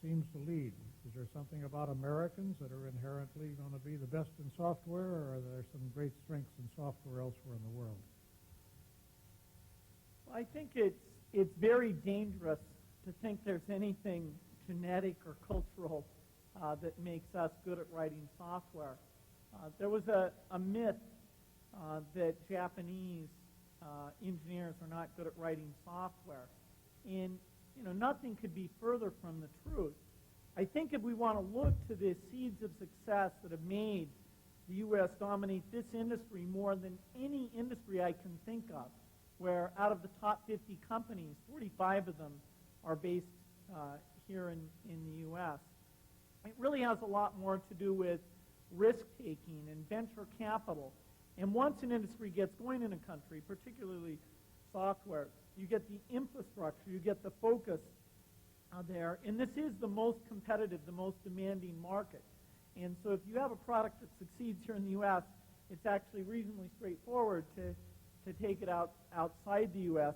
A: seems to lead. Is there something about Americans that are inherently going to be the best in software, or are there some great strengths in software elsewhere in the world?
B: Well, I think it's very dangerous to think there's anything genetic or cultural that makes us good at writing software. There was a myth that Japanese engineers are not good at writing software. And nothing could be further from the truth. I think if we want to look to the seeds of success that have made the U.S. dominate this industry more than any industry I can think of, where out of the top 50 companies, 45 of them are based here in the U.S., it really has a lot more to do with risk-taking and venture capital. And once an industry gets going in a country, particularly software, you get the infrastructure, you get the focus there. And this is the most competitive, the most demanding market. And so if you have a product that succeeds here in the U.S., it's actually reasonably straightforward to take it outside the U.S.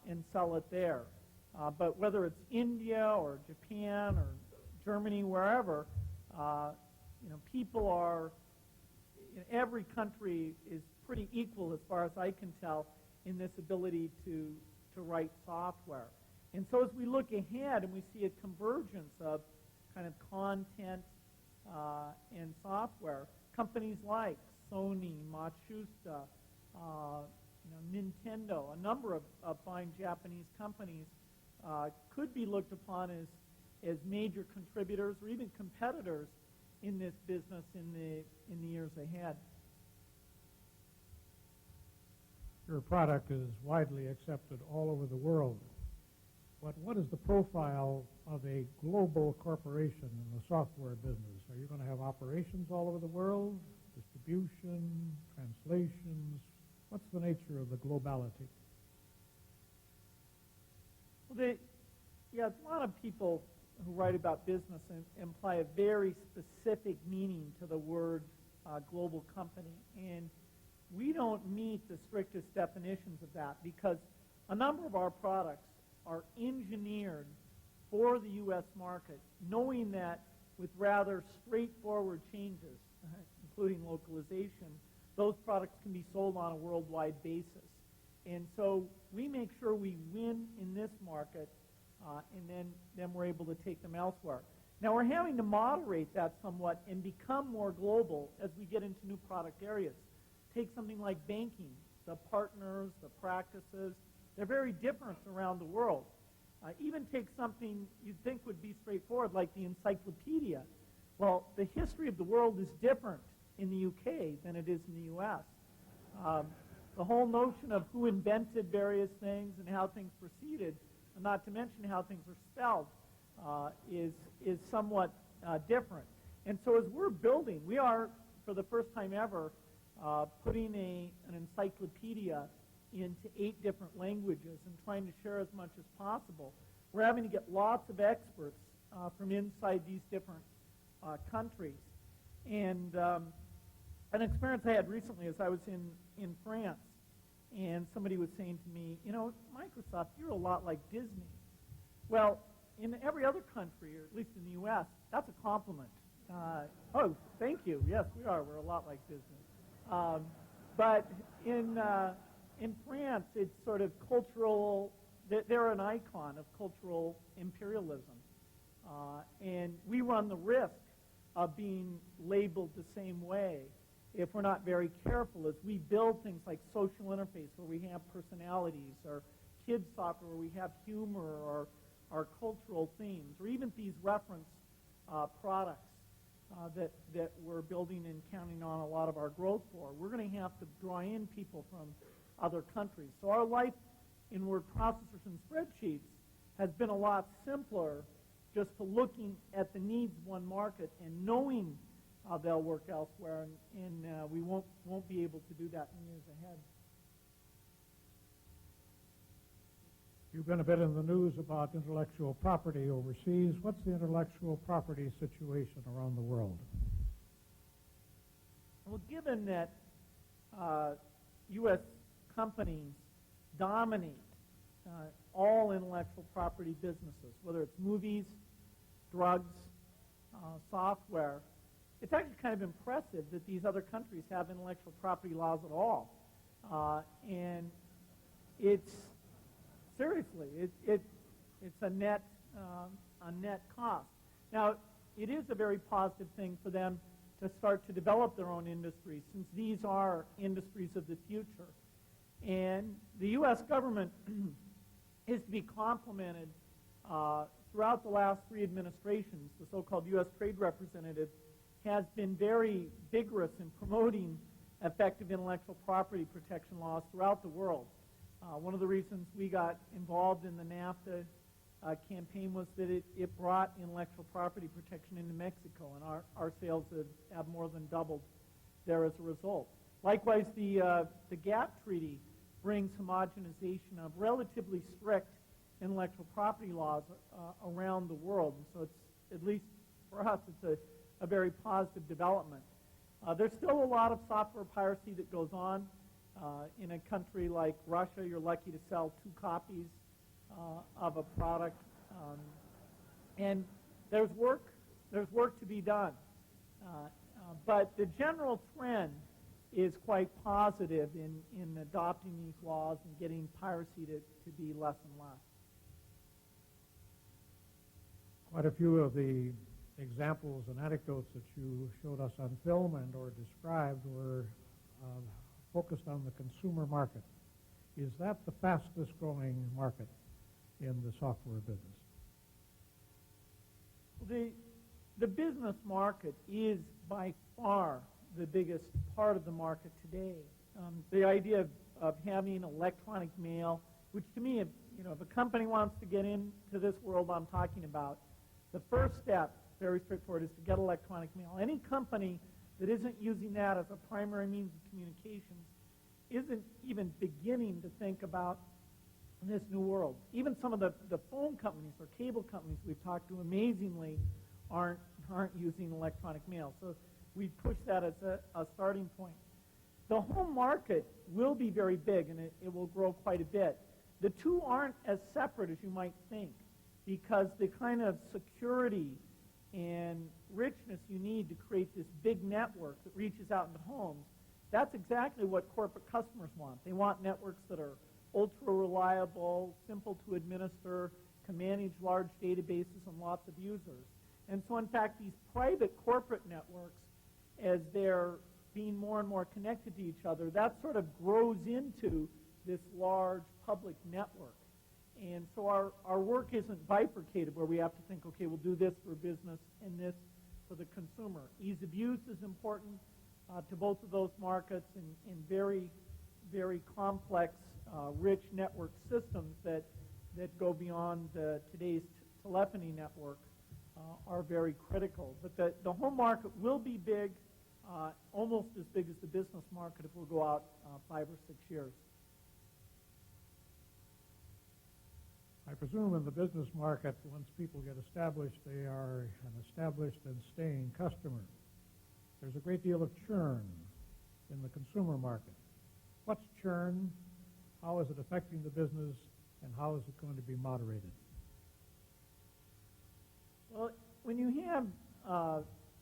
B: And sell it there. But whether it's India or Japan or Germany, wherever, people are, every country is pretty equal as far as I can tell in this ability to write software. And so as we look ahead and we see a convergence of kind of content and software, companies like Sony, Matsushita, Nintendo, a number of fine Japanese companies could be looked upon as major contributors or even competitors in this business in the years ahead.
A: Your product is widely accepted all over the world. But what is the profile of a global corporation in the software business? Are you going to have operations all over the world, distribution, translations? What's the nature of the globality?
B: Well, a lot of people who write about business imply a very specific meaning to the word global company. And we don't meet the strictest definitions of that because a number of our products are engineered for the U.S. market, knowing that with rather straightforward changes, including localization, those products can be sold on a worldwide basis. And so we make sure we win in this market, and then we're able to take them elsewhere. Now, we're having to moderate that somewhat and become more global as we get into new product areas. Take something like banking. The partners, the practices, they're very different around the world. Even take something you'd think would be straightforward, like the encyclopedia. Well, the history of the world is different in the UK than it is in the US. The whole notion of who invented various things and how things proceeded, and not to mention how things are spelled, is somewhat different. And so as we're building, we are, for the first time ever, putting an encyclopedia into 8 different languages and trying to share as much as possible. We're having to get lots of experts from inside these different countries. And an experience I had recently is I was in France, and somebody was saying to me, you know, Microsoft, you're a lot like Disney. Well, in every other country, or at least in the U.S., that's a compliment. Oh, thank you. Yes, we are. We're a lot like Disney. But in France, it's sort of cultural. They're an icon of cultural imperialism. And we run the risk of being labeled the same way if we're not very careful as we build things like social interface where we have personalities, or kids software where we have humor, or our cultural themes, or even these reference products that we're building and counting on a lot of our growth for. We're going to have to draw in people from other countries. So our life in word processors and spreadsheets has been a lot simpler, just to looking at the needs of one market and knowing they'll work elsewhere, and we won't be able to do that in years ahead.
A: You've been a bit in the news about intellectual property overseas. What's the intellectual property situation around the world?
B: Well, given that U.S. companies dominate all intellectual property businesses, whether it's movies, drugs, software, it's actually kind of impressive that these other countries have intellectual property laws at all. And it's seriously, it's a net cost. Now, it is a very positive thing for them to start to develop their own industries, since these are industries of the future. And the U.S. government is to be complimented throughout the last 3 administrations. The so-called U.S. Trade Representative has been very vigorous in promoting effective intellectual property protection laws throughout the world. One of the reasons we got involved in the NAFTA campaign was that it brought intellectual property protection into Mexico, and our sales have more than doubled there as a result. Likewise, the GATT Treaty brings homogenization of relatively strict intellectual property laws around the world, and so it's, at least for us, it's a very positive development. There's still a lot of software piracy that goes on. In a country like Russia, you're lucky to sell 2 copies of a product, and there's work to be done. But the general trend is quite positive in adopting these laws and getting piracy to be less and less.
A: Quite a few of the examples and anecdotes that you showed us on film and or described were focused on the consumer market. Is that the fastest growing market in the software business?
B: The business market is by far the biggest part of the market today. The idea of having electronic mail, which to me, if a company wants to get into this world I'm talking about, the first step, very straightforward, is to get electronic mail. Any company that isn't using that as a primary means of communications isn't even beginning to think about this new world. Even some of the phone companies or cable companies we've talked to amazingly aren't using electronic mail. So we push that as a starting point. The home market will be very big, and it will grow quite a bit. The two aren't as separate as you might think, because the kind of security and richness you need to create this big network that reaches out into homes, that's exactly what corporate customers want. They want networks that are ultra reliable, simple to administer, can manage large databases and lots of users. And so in fact, these private corporate networks, as they're being more and more connected to each other, that sort of grows into this large public network. And so our work isn't bifurcated where we have to think, okay, we'll do this for business and this for the consumer. Ease of use is important to both of those markets, and very, very complex, rich network systems that go beyond today's telephony network are very critical. But the home market will be big, almost as big as the business market if we'll go out 5 or 6 years.
A: I presume in the business market, once people get established, they are an established and staying customer. There's a great deal of churn in the consumer market. What's churn? How is it affecting the business, and how is it going to be moderated?
B: Well, when you have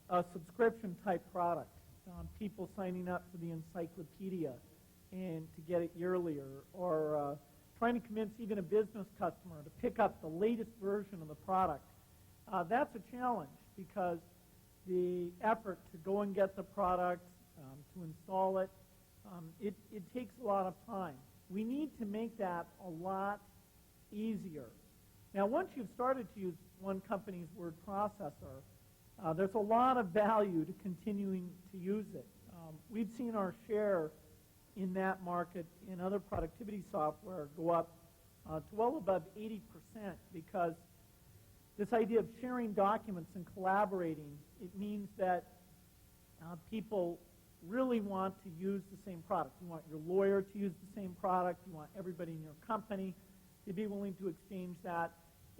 B: a subscription-type product, people signing up for the encyclopedia and to get it yearly, or trying to convince even a business customer to pick up the latest version of the product, that's a challenge because the effort to go and get the product, to install it, it takes a lot of time. We need to make that a lot easier. Now, once you've started to use one company's word processor, there's a lot of value to continuing to use it. We've seen our share in that market in other productivity software go up to well above 80%, because this idea of sharing documents and collaborating, it means that people really want to use the same product. You want your lawyer to use the same product. You want everybody in your company to be willing to exchange that.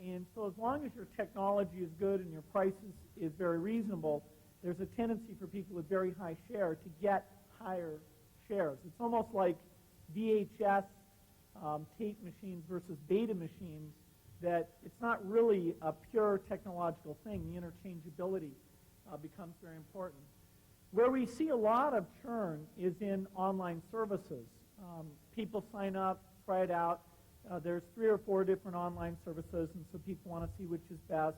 B: And so as long as your technology is good and your price is very reasonable, there's a tendency for people with very high share to get higher shares. It's almost like VHS tape machines versus beta machines, that it's not really a pure technological thing. The interchangeability becomes very important. Where we see a lot of churn is in online services. People sign up, try it out. There's 3 or 4 different online services, and so people want to see which is best.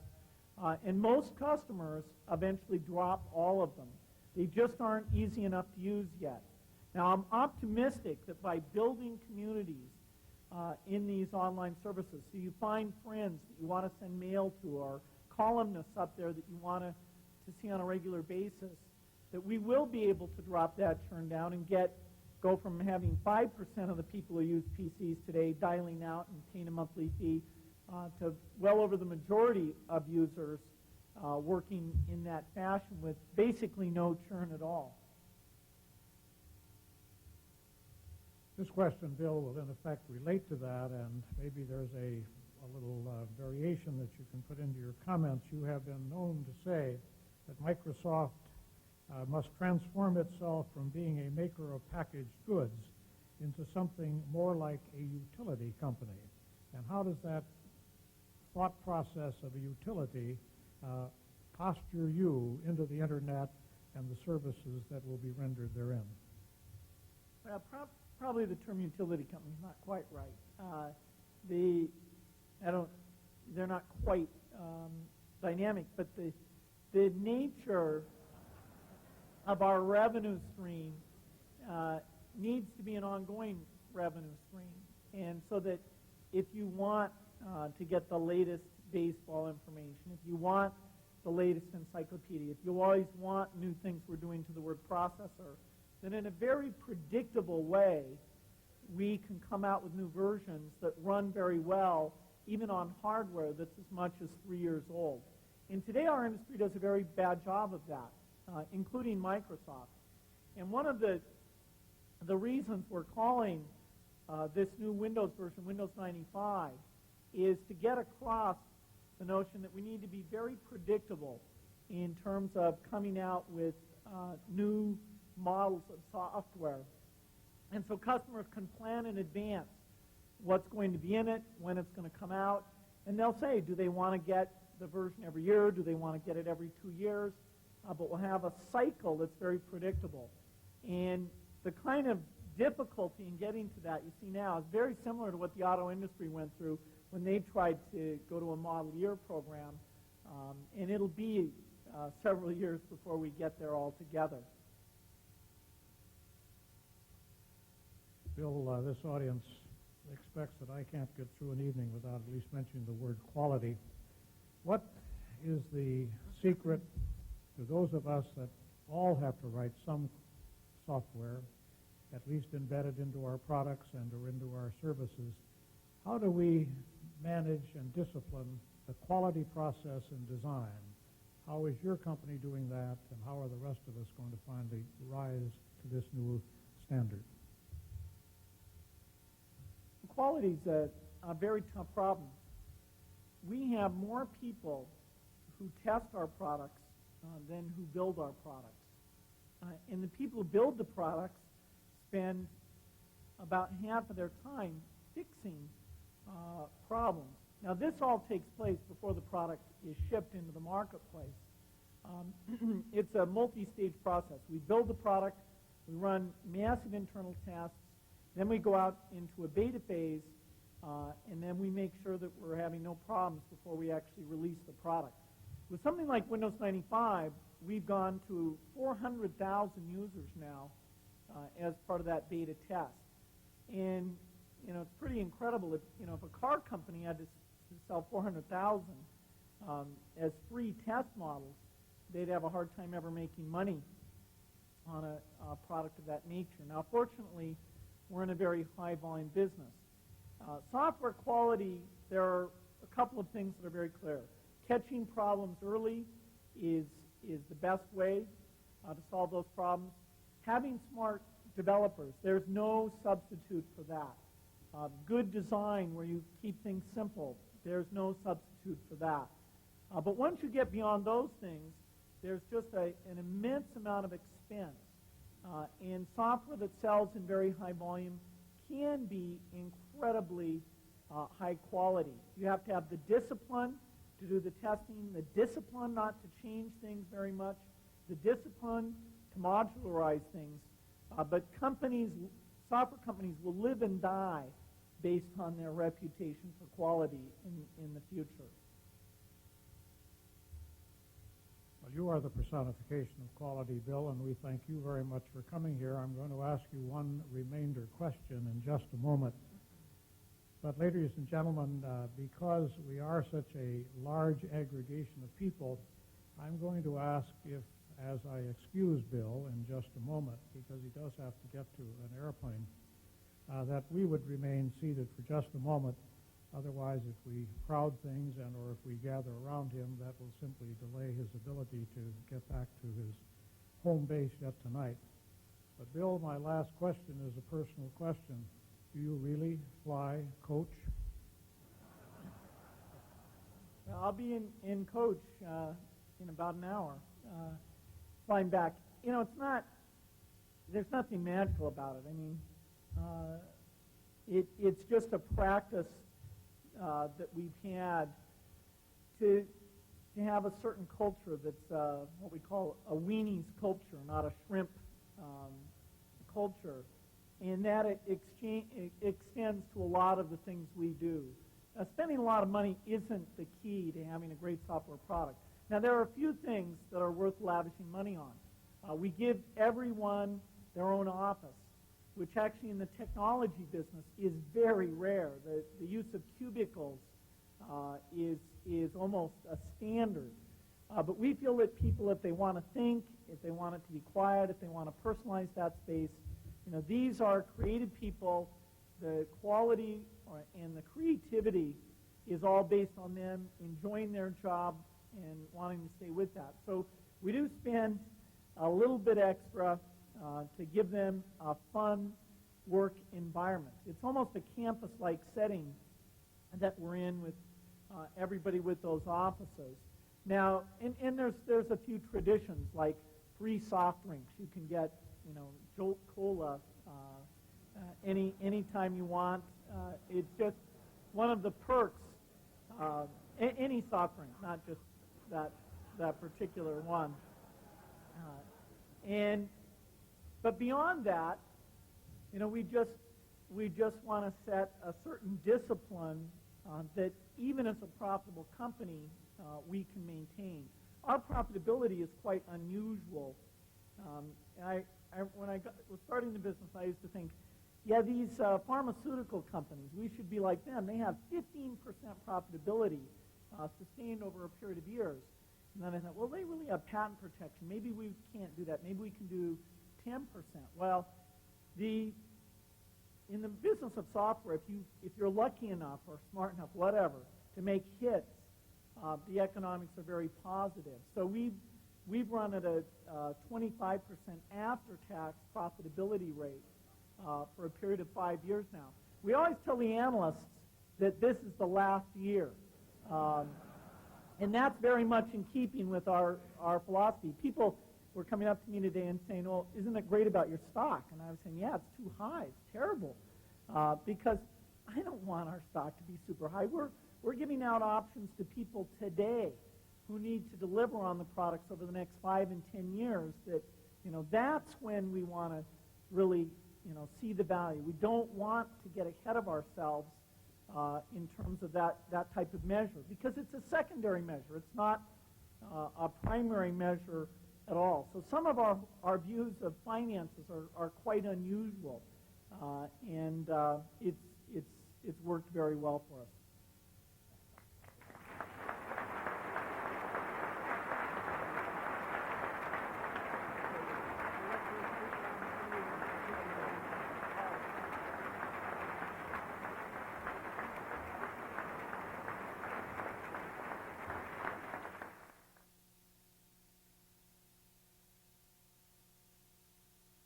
B: And most customers eventually drop all of them. They just aren't easy enough to use yet. Now, I'm optimistic that by building communities in these online services, so you find friends that you want to send mail to, or columnists up there that you want to see on a regular basis, that we will be able to drop that churn down and go from having 5% of the people who use PCs today dialing out and paying a monthly fee to well over the majority of users working in that fashion with basically no churn at all.
A: This question, Bill, will in effect relate to that, and maybe there's a little variation that you can put into your comments. You have been known to say that Microsoft must transform itself from being a maker of packaged goods into something more like a utility company. And how does that thought process of a utility posture you into the Internet and the services that will be rendered therein?
B: Well, probably the term utility company is not quite right. They're not quite dynamic, but the nature of our revenue stream needs to be an ongoing revenue stream. And so that if you want to get the latest baseball information, if you want the latest encyclopedia, if you always want new things we're doing to the word processor, then in a very predictable way, we can come out with new versions that run very well, even on hardware that's as much as 3 years old. And today our industry does a very bad job of that, including Microsoft. And one of the reasons we're calling this new Windows version, Windows 95, is to get across the notion that we need to be very predictable in terms of coming out with new models of software. And so customers can plan in advance what's going to be in it, when it's going to come out, and they'll say, do they want to get the version every year? Do they want to get it every 2 years? But we'll have a cycle that's very predictable. And the kind of difficulty in getting to that you see now is very similar to what the auto industry went through when they tried to go to a model year program. And it'll be several years before we get there altogether.
A: Bill, this audience expects that I can't get through an evening without at least mentioning the word quality. What is the secret to those of us that all have to write some software, at least embedded into our products and or into our services, how do we manage and discipline the quality process in design? How is your company doing that, and how are the rest of us going to finally rise to this new standard?
B: Quality is a very tough problem. We have more people who test our products than who build our products. And the people who build the products spend about half of their time fixing problems. Now, this all takes place before the product is shipped into the marketplace. It's a multi-stage process. We build the product, we run massive internal tests, then we go out into a beta phase, and then we make sure that we're having no problems before we actually release the product. With something like Windows 95, we've gone to 400,000 users now as part of that beta test. And, you know, it's pretty incredible. If a car company had to sell 400,000 as free test models, they'd have a hard time ever making money on a product of that nature. Now, fortunately, we're in a very high volume business. Software quality, there are a couple of things that are very clear. Catching problems early is the best way to solve those problems. Having smart developers, there's no substitute for that. Good design where you keep things simple, there's no substitute for that. But once you get beyond those things, there's just an immense amount of expense. And software that sells in very high volume can be incredibly high quality. You have to have the discipline to do the testing, the discipline not to change things very much, the discipline to modularize things. But software companies will live and die based on their reputation for quality in the future.
A: Well, you are the personification of quality, Bill, and we thank you very much for coming here. I'm going to ask you one remainder question in just a moment. But ladies and gentlemen, because we are such a large aggregation of people, I'm going to ask if, as I excuse Bill in just a moment, because he does have to get to an airplane, that we would remain seated for just a moment. Otherwise, if we crowd things and or if we gather around him, that will simply delay his ability to get back to his home base yet tonight. But Bill, my last question is a personal question. Do you really fly coach?
B: Well, I'll be in coach in about an hour, flying back. You know, there's nothing magical about it. I mean, it's just a practice that we've had to have a certain culture that's what we call a weenies culture, not a shrimp culture. And that it extends to a lot of the things we do. Spending a lot of money isn't the key to having a great software product. Now, there are a few things that are worth lavishing money on. We give everyone their own office, which actually in the technology business is very rare. The use of cubicles is almost a standard. But we feel that people, if they want to think, if they want it to be quiet, if they want to personalize that space, you know, these are creative people. The quality and the creativity is all based on them enjoying their job and wanting to stay with that. So we do spend a little bit extra to give them a fun work environment. It's almost a campus-like setting that we're in with everybody with those offices. Now, and there's a few traditions like free soft drinks. You can get, you know, Jolt Cola anytime you want. It's just one of the perks. Any soft drink, not just that particular one. But beyond that, you know, we just want to set a certain discipline that even as a profitable company, we can maintain. Our profitability is quite unusual. When I was starting the business, I used to think, yeah, these pharmaceutical companies, we should be like them. They have 15% profitability sustained over a period of years. And then I thought, well, they really have patent protection. Maybe we can't do that. Maybe we can do 10%. Well, in the business of software, if you're lucky enough or smart enough, whatever, to make hits, the economics are very positive. So we've run at a 25% after-tax profitability rate for a period of 5 years now. We always tell the analysts that this is the last year. And that's very much in keeping with our philosophy. People were coming up to me today and saying, well, isn't it great about your stock? And I was saying, yeah, it's too high. It's terrible. Because I don't want our stock to be super high. We're giving out options to people today who need to deliver on the products over the next 5 and 10 years that, that's when we want to really, see the value. We don't want to get ahead of ourselves in terms of that type of measure, because it's a secondary measure. It's not a primary measure at all. So some of our views of finances are quite unusual, and it's worked very well for us.